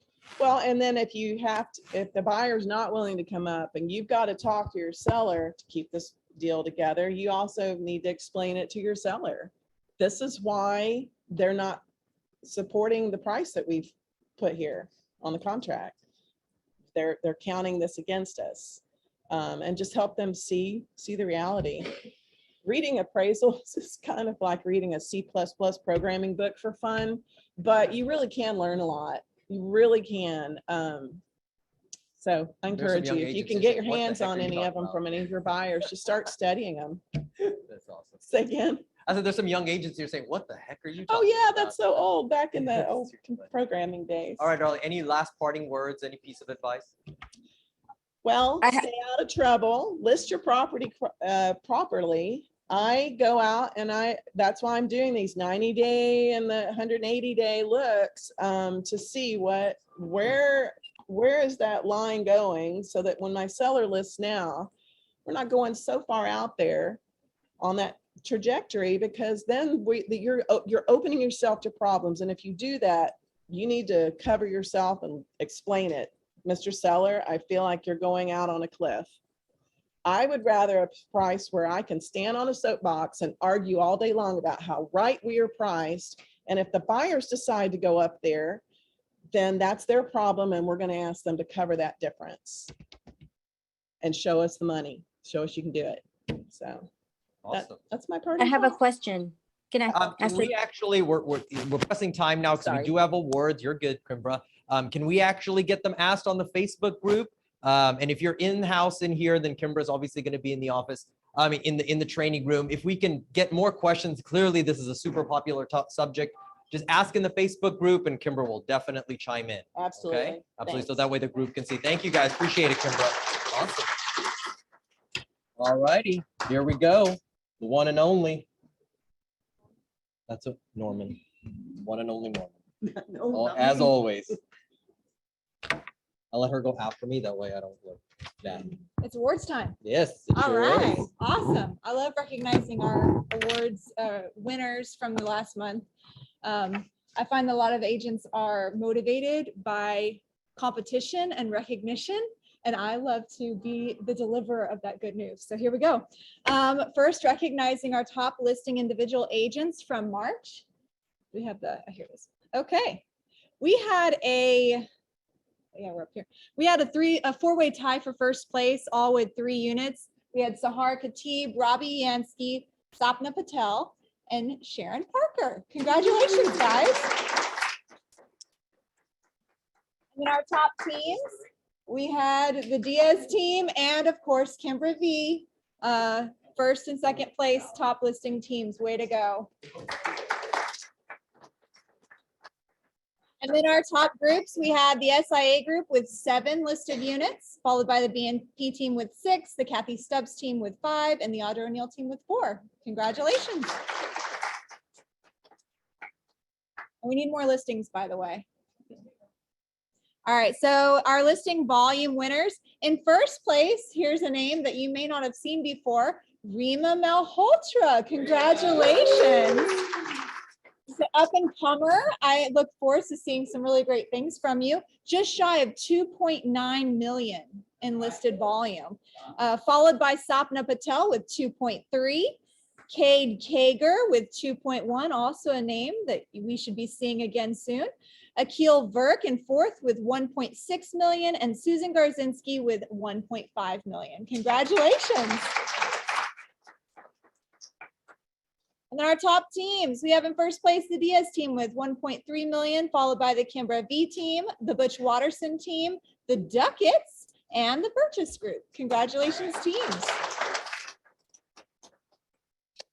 K: Well, and then if you have to, if the buyer's not willing to come up and you've got to talk to your seller to keep this deal together, you also need to explain it to your seller. This is why they're not supporting the price that we've put here on the contract. They're counting this against us, and just help them see the reality. Reading appraisals is kind of like reading a C++ programming book for fun, but you really can learn a lot. You really can. So I encourage you, if you can get your hands on any of them from any of your buyers, just start studying them.
A: That's awesome.
K: Say again.
A: I said there's some young agents here saying, what the heck are you
K: Oh
A: talking
K: yeah,
A: about?
K: that's so old, back in the
A: Yes,
K: old programming days.
A: All right, darling, any last parting words, any piece of advice?
K: Well, stay out of trouble, list your property properly. I go out and that's why I'm doing these 90-day and the 180-day looks, to see where is that line going, so that when my seller lists now, we're not going so far out there on that trajectory, because then you're opening yourself to problems. And if you do that, you need to cover yourself and explain it. Mr. Seller, I feel like you're going out on a cliff. I would rather a price where I can stand on a soapbox and argue all day long about how right we are priced. And if the buyers decide to go up there, then that's their problem. And we're going to ask them to cover that difference and show us the money, show us you can do it. So
A: Awesome.
K: that's my part.
O: I have a question. Can I
A: Can
O: ask
A: we
O: it?
A: actually, we're pressing time now because we
O: Sorry.
A: do have awards. You're good, Kimbra. Can we actually get them asked on the Facebook group? And if you're in-house in here, then Kimbra's obviously going to be in the office, I mean, in the training room. If we can get more questions, clearly this is a super popular subject. Just ask in the Facebook group and Kimbra will definitely chime in.
K: Absolutely.
A: Okay? Absolutely. So
K: Thanks.
A: that way the group can see. Thank you guys. Appreciate it, Kimbra. Awesome. All righty. Here we go. The one and only. That's a Norman. One and only Norman.
K: No, not
A: As
K: me.
A: always. I'll let her go after me. That way I don't look bad.
P: It's awards time.
A: Yes. it
P: All
A: sure
P: right,
A: is.
P: awesome. I love recognizing our awards winners from the last month. I find a lot of agents are motivated by competition and recognition, and I love to be the deliverer of that good news. So here we go. First, recognizing our top listing individual agents from March. We have here it is. Okay. We had we're up here. We had a four-way tie for first place, all with 3 units. We had Sahar Khatib, Robbie Yansky, Sapna Patel, and Sharon Parker. Congratulations, guys. And then our top teams, we had the Diaz team and of course, Kimbra V, first and second place top listing teams. Way to go. And then our top groups, we had the SIA group with 7 listed units, followed by the BNP team with 6, the Kathy Stubbs team with 5, and the Audra O'Neill team with 4. Congratulations. And we need more listings, by the way. All right, so our listing volume winners. In first place, here's a name that you may not have seen before, Rima Malhotra. Congratulations. It's an up and comer. I look forward to seeing some really great things from you. Just shy of 2.9 million in listed volume, followed by Sapna Patel with 2.3, Cade Kager with 2.1, also a name that we should be seeing again soon. Akil Verk in fourth with 1.6 million, and Susan Garzinski with 1.5 million. Congratulations. And our top teams, we have in first place the Diaz team with 1.3 million, followed by the Kimbra V team, the Butch Watterson team, the Ducats, and the Purchase Group. Congratulations, teams.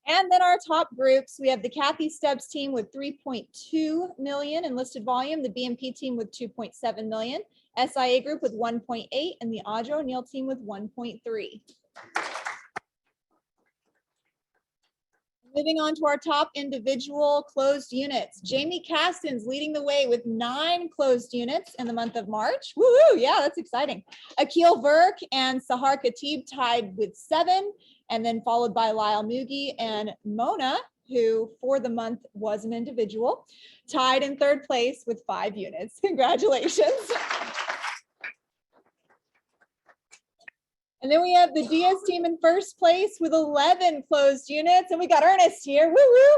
P: And then our top groups, we have the Kathy Stubbs team with 3.2 million in listed volume, the BNP team with 2.7 million, SIA group with 1.8, and the Audra O'Neill team with 1.3. Moving on to our top individual closed units. Jamie Castens leading the way with 9 closed units in the month of March. Woo-hoo, yeah, that's exciting. Akil Verk and Sahar Khatib tied with 7, and then followed by Lyle Mugi and Mona, who for the month was an individual, tied in 3rd place with 5 units. Congratulations. And then we have the Diaz team in 1st place with 11 closed units. And we got Ernest here. Woo woo.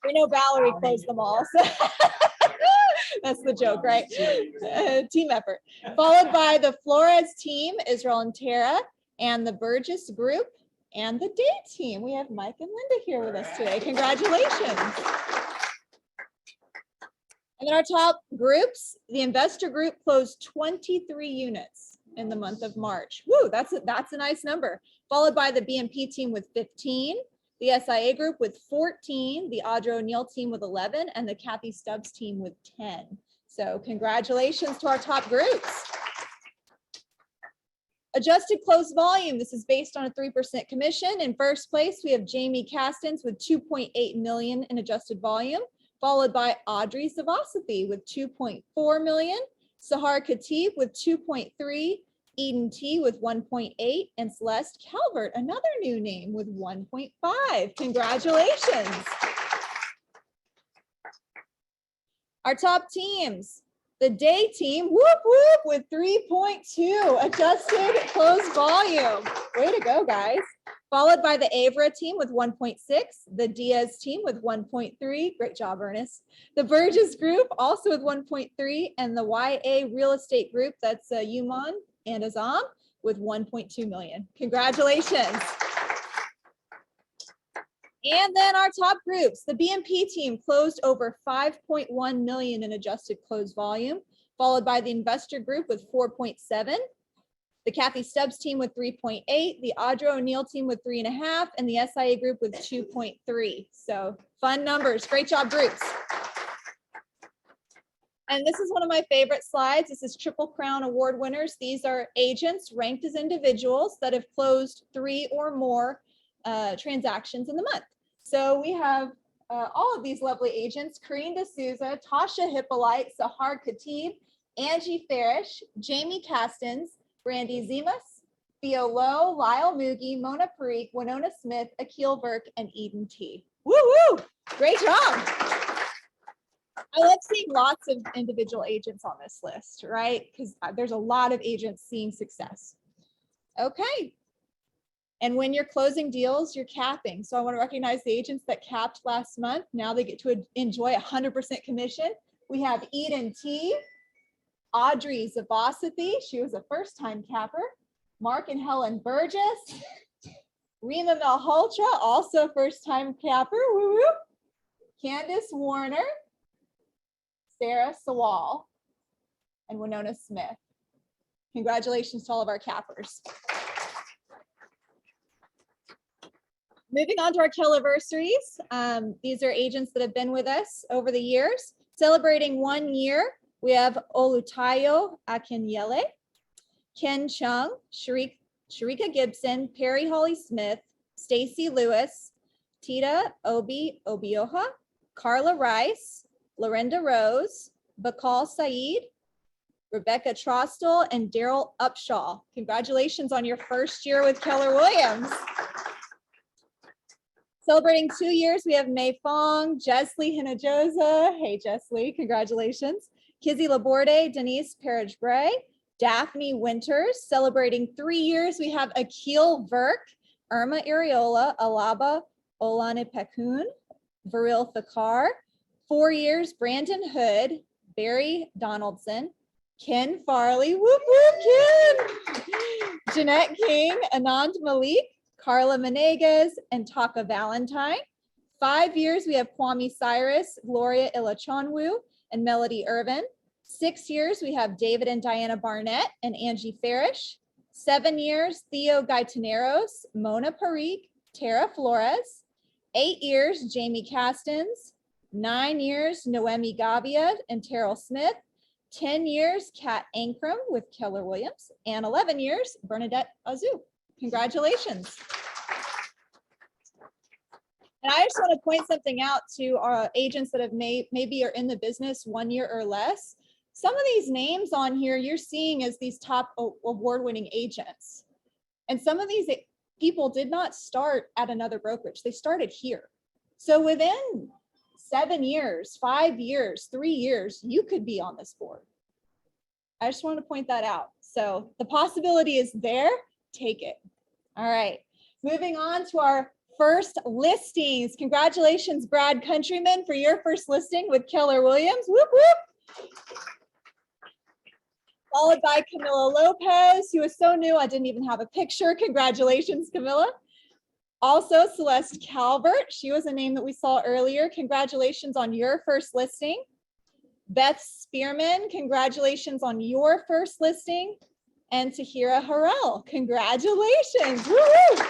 P: We know Valerie closed them all. So that's the joke, right? Team effort. Followed by the Flores team, Israel and Tara, and the Burgess group, and the Day team. We have Mike and Linda here with us today. Congratulations. And then our top groups, the investor group closed 23 units in the month of March. Woo, that's a nice number. Followed by the BNP team with 15, the SIA group with 14, the Audra O'Neill team with 11, and the Kathy Stubbs team with 10. So congratulations to our top groups. Adjusted closed volume. This is based on a 3% commission. In 1st place, we have Jamie Castens with 2.8 million in adjusted volume, followed by Audrey Zavasathy with 2.4 million, Sahar Khatib with 2.3, Eden T with 1.8, and Celeste Calvert, another new name, with 1.5. Congratulations. Our top teams, the Day team, whoop whoop, with 3.2 adjusted closed volume. Way to go, guys. Followed by the Avra team with 1.6, the Diaz team with 1.3. Great job, Ernest. The Burgess group also with 1.3, and the YA real estate group, that's Yuman and Azam, with 1.2 million. Congratulations. And then our top groups, the BNP team closed over 5.1 million in adjusted closed volume, followed by the investor group with 4.7. The Kathy Stubbs team with 3.8, the Audra O'Neill team with 3.5, and the SIA group with 2.3. So fun numbers. Great job, groups. And this is one of my favorite slides. This is Triple Crown Award winners. These are agents ranked as individuals that have closed 3 or more transactions in the month. So we have all of these lovely agents: Karine D'Souza, Tasha Hippolyte, Sahar Khatib, Angie Farish, Jamie Castens, Brandy Zemas, Theo Lowe, Lyle Mugi, Mona Parikh, Winona Smith, Akil Verk, and Eden T. Woo woo! Great job. I love seeing lots of individual agents on this list, right? Because there's a lot of agents seeing success. Okay. And when you're closing deals, you're capping. So I want to recognize the agents that capped last month. Now they get to enjoy 100% commission. We have Eden T, Audrey Zavasathy, she was a first-time capper, Mark and Helen Burgess, Rima Malhotra, also first-time capper, woo woo, Candace Warner, Sarah Sawal, and Winona Smith. Congratulations to all of our cappers. Moving on to our Kelliversaries. These are agents that have been with us over the years. Celebrating 1 year, we have Olutayo Akinyele, Ken Chung, Sharika Gibson, Perry Holly Smith, Stacy Lewis, Tita Obioha, Carla Rice, Lorinda Rose, Bakal Saeed, Rebecca Trostel, and Daryl Upshaw. Congratulations on your first year with Keller Williams. Celebrating 2 years, we have Mei Fong, Jeslie Hinajosa. Hey, Jeslie, congratulations. Kizzy Laborde, Denise Parrish Gray, Daphne Winters. Celebrating 3 years, we have Akil Verk, Irma Iriola, Alaba Olane Pekun, Viril Thakar. 4 years, Brandon Hood, Barry Donaldson, Ken Farley, whoop whoop Ken, Jeanette King, Anand Malik, Carla Menegas, and Taka Valentine. 5 years, we have Kwame Cyrus, Gloria Ilachanwu, and Melody Irvin. 6 years, we have David and Diana Barnett and Angie Farish. 7 years, Theo Gaitaneros, Mona Parikh, Tara Flores. 8 years, Jamie Castens. 9 years, Noemi Gavia and Terrell Smith. 10 years, Kat Ankrum with Keller Williams. And 11 years, Bernadette Azu. Congratulations. And I just want to point something out to our agents that have maybe are in the business 1 year or less. Some of these names on here you're seeing as these top award-winning agents. And some of these people did not start at another brokerage. They started here. So within 7 years, 5 years, 3 years, you could be on this board. I just want to point that out. So the possibility is there. Take it. All right. Moving on to our first listings. Congratulations, Brad Countryman, for your first listing with Keller Williams. Whoop, whoop. Followed by Camilla Lopez, who is so new, I didn't even have a picture. Congratulations, Camilla. Also, Celeste Calvert. She was a name that we saw earlier. Congratulations on your first listing. Beth Spearman, congratulations on your first listing. And Tahira Harrell, congratulations. Woo-hoo.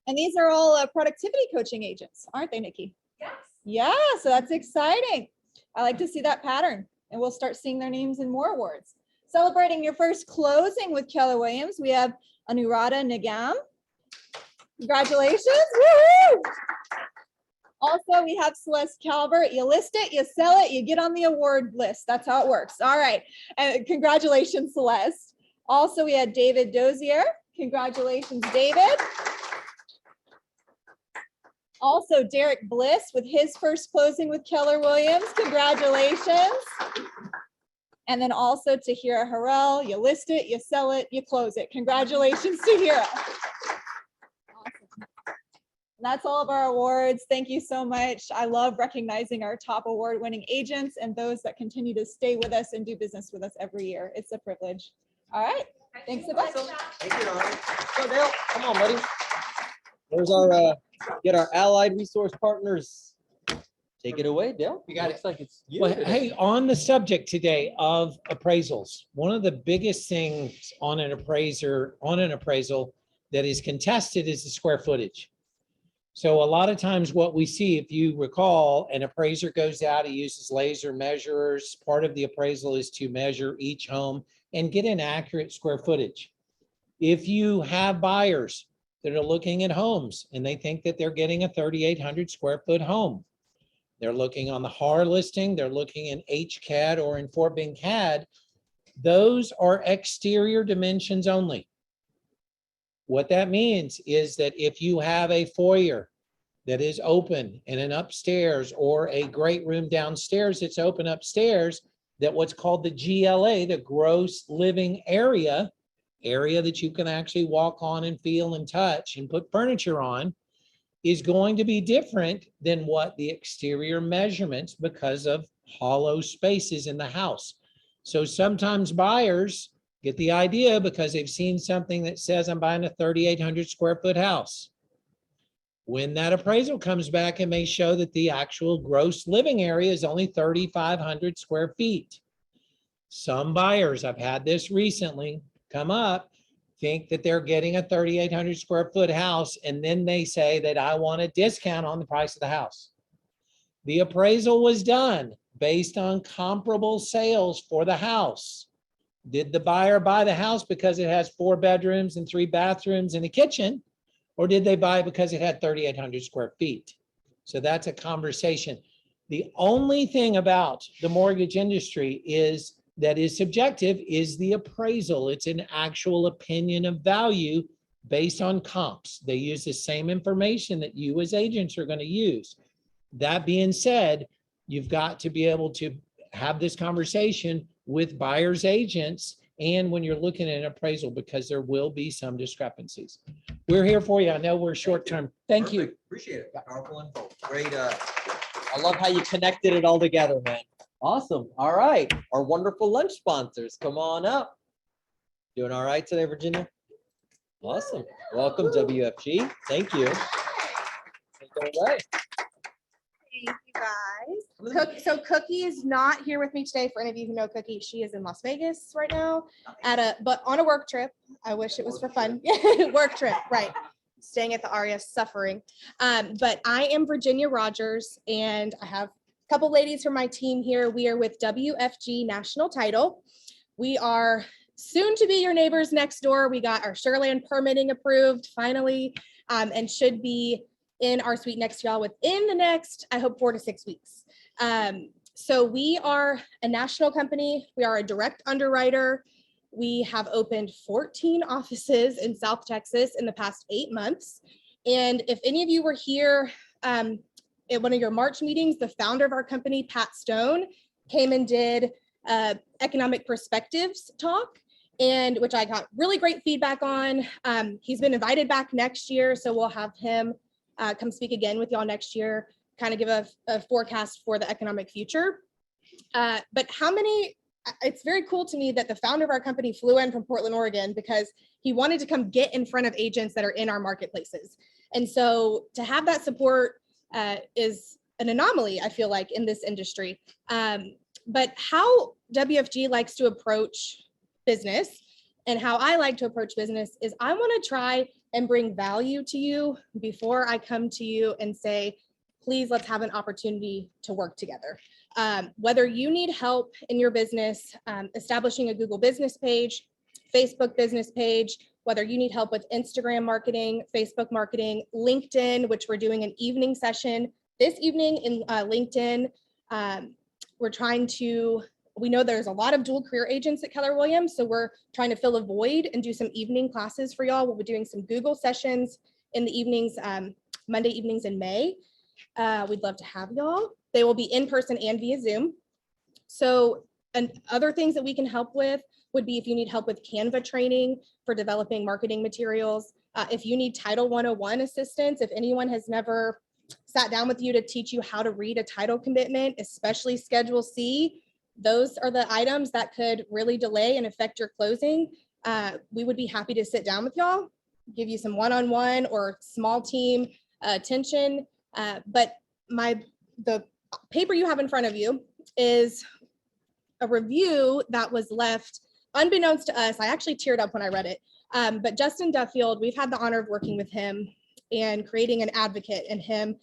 P: And these are all productivity coaching agents, aren't they, Nikki? Yes. Yeah, so that's exciting. I like to see that pattern, and we'll start seeing their names in more awards. Celebrating your first closing with Keller Williams, we have Anuradha Nigam. Congratulations. Woo-hoo. Also, we have Celeste Calvert. You list it, you sell it, you get on the award list. That's how it works. All right. And congratulations, Celeste. Also, we had David Dozier. Congratulations, David. Also, Derek Bliss with his first closing with Keller Williams. Congratulations. And then also Tahira Harrell. You list it, you sell it, you close it. Congratulations, Tahira. That's all of our awards. Thank you so much. I love recognizing our top award-winning agents and those that continue to stay with us and do business with us every year. It's a privilege. All right. Thanks so much.
A: Thank you, Ron. Go, Dale. Come on, buddy. There's our get our allied resource partners. Take it away, Dale. You got it. Looks like it's you.
Q: Well,
A: today.
Q: hey, on the subject today of appraisals, one of the biggest things on an appraisal that is contested is the square footage. So a lot of times what we see, if you recall, an appraiser goes out, he uses laser measurers. Part of the appraisal is to measure each home and get an accurate square footage. If you have buyers that are looking at homes and they think that they're getting a 3,800 square foot home, they're looking on the HAR listing, they're looking in HCAD or in Fort Bend CAD, those are exterior dimensions only. What that means is that if you have a foyer that is open and an upstairs or a great room downstairs that's open upstairs, that what's called the GLA, the gross living area that you can actually walk on and feel and touch and put furniture on, is going to be different than what the exterior measurements because of hollow spaces in the house. So sometimes buyers get the idea because they've seen something that says I'm buying a 3,800 square foot house. When that appraisal comes back, it may show that the actual gross living area is only 3,500 square feet. Some buyers, I've had this recently come up, think that they're getting a 3,800 square foot house, and then they say that I want a discount on the price of the house. The appraisal was done based on comparable sales for the house. Did the buyer buy the house because it has 4 bedrooms and 3 bathrooms and a kitchen? Or did they buy it because it had 3,800 square feet? So that's a conversation. The only thing about the mortgage industry that is subjective is the appraisal. It's an actual opinion of value based on comps. They use the same information that you as agents are going to use. That being said, you've got to be able to have this conversation with buyers agents and when you're looking at an appraisal, because there will be some discrepancies. We're here for you. I know we're short term. Thank you.
A: Appreciate it. Powerful info. Great. I love how you connected it all together, man. Awesome. All right. Our wonderful lunch sponsors, come on up. Doing all right today, Virginia? Awesome. Welcome, WFG. Thank you. Take it away.
R: Thank you guys. So Cookie is not here with me today. For any of you who know Cookie, she is in Las Vegas right now but on a work trip. I wish it was for fun. Work trip, right. Staying at the Aria, suffering. But I am Virginia Rogers, and I have a couple ladies from my team here. We are with WFG National Title. We are soon to be your neighbors next door. We got our Sugarland permitting approved finally, and should be in our suite next to y'all within the next, I hope, 4 to 6 weeks. So we are a national company. We are a direct underwriter. We have opened 14 offices in South Texas in the past 8 months. And if any of you were here at one of your March meetings, the founder of our company, Pat Stone, came and did economic perspectives talk, and which I got really great feedback on. He's been invited back next year, so we'll have him come speak again with y'all next year, kind of give a forecast for the economic future. But it's very cool to me that the founder of our company flew in from Portland, Oregon, because he wanted to come get in front of agents that are in our marketplaces. And so to have that support is an anomaly, I feel like, in this industry. But how WFG likes to approach business and how I like to approach business is I want to try and bring value to you before I come to you and say, please, let's have an opportunity to work together. Whether you need help in your business, establishing a Google business page, Facebook business page, whether you need help with Instagram marketing, Facebook marketing, LinkedIn, which we're doing an evening session this evening in LinkedIn. We know there's a lot of dual career agents at Keller Williams, so we're trying to fill a void and do some evening classes for y'all. We'll be doing some Google sessions in the evenings, Monday evenings in May. We'd love to have y'all. They will be in person and via Zoom. So, and other things that we can help with would be if you need help with Canva training for developing marketing materials. If you need Title 101 assistance, if anyone has never sat down with you to teach you how to read a title commitment, especially Schedule C, those are the items that could really delay and affect your closing. We would be happy to sit down with y'all, give you some one-on-one or small team attention. But the paper you have in front of you is a review that was left unbeknownst to us. I actually teared up when I read it. But Justin Duffield, we've had the honor of working with him and creating an advocate in him.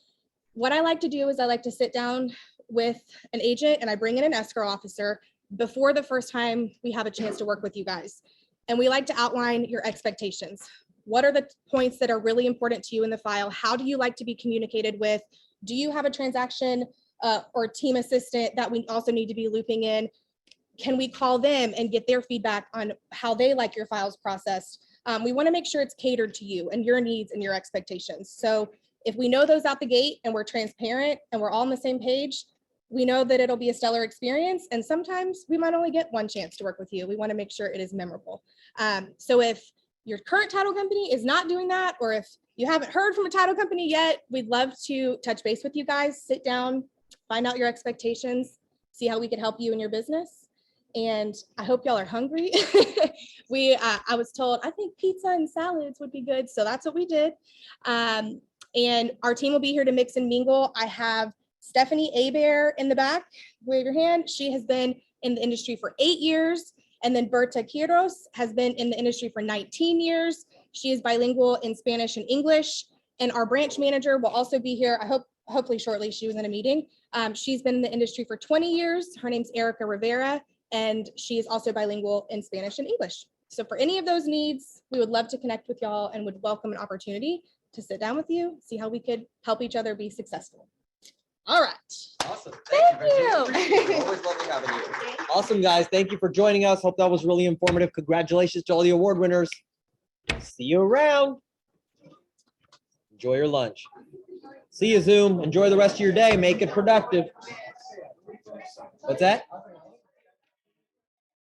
R: What I like to do is I like to sit down with an agent and I bring in an escrow officer before the first time we have a chance to work with you guys. And we like to outline your expectations. What are the points that are really important to you in the file? How do you like to be communicated with? Do you have a transaction or team assistant that we also need to be looping in? Can we call them and get their feedback on how they like your files processed? We want to make sure it's catered to you and your needs and your expectations. So if we know those out the gate and we're transparent and we're all on the same page, we know that it'll be a stellar experience. And sometimes we might only get one chance to work with you. We want to make sure it is memorable. So if your current title company is not doing that, or if you haven't heard from a title company yet, we'd love to touch base with you guys, sit down, find out your expectations, see how we can help you in your business. And I hope y'all are hungry. I was told, I think pizza and salads would be good. So that's what we did. And our team will be here to mix and mingle. I have Stephanie Abear in the back. Wave your hand. She has been in the industry for 8 years. And then Berta Quiros has been in the industry for 19 years. She is bilingual in Spanish and English. And our branch manager will also be here. Hopefully shortly. She was in a meeting. She's been in the industry for 20 years. Her name's Erica Rivera, and she is also bilingual in Spanish and English. So for any of those needs, we would love to connect with y'all and would welcome an opportunity to sit down with you, see how we could help each other be successful. All right.
A: Awesome.
R: Thank
A: Reggie.
R: you.
A: Appreciate it. Always lovely having you. Awesome, guys. Thank you for joining us. Hope that was really informative. Congratulations to all the award winners. See you around. Enjoy your lunch. See you, Zoom. Enjoy the rest of your day. Make it productive. What's that?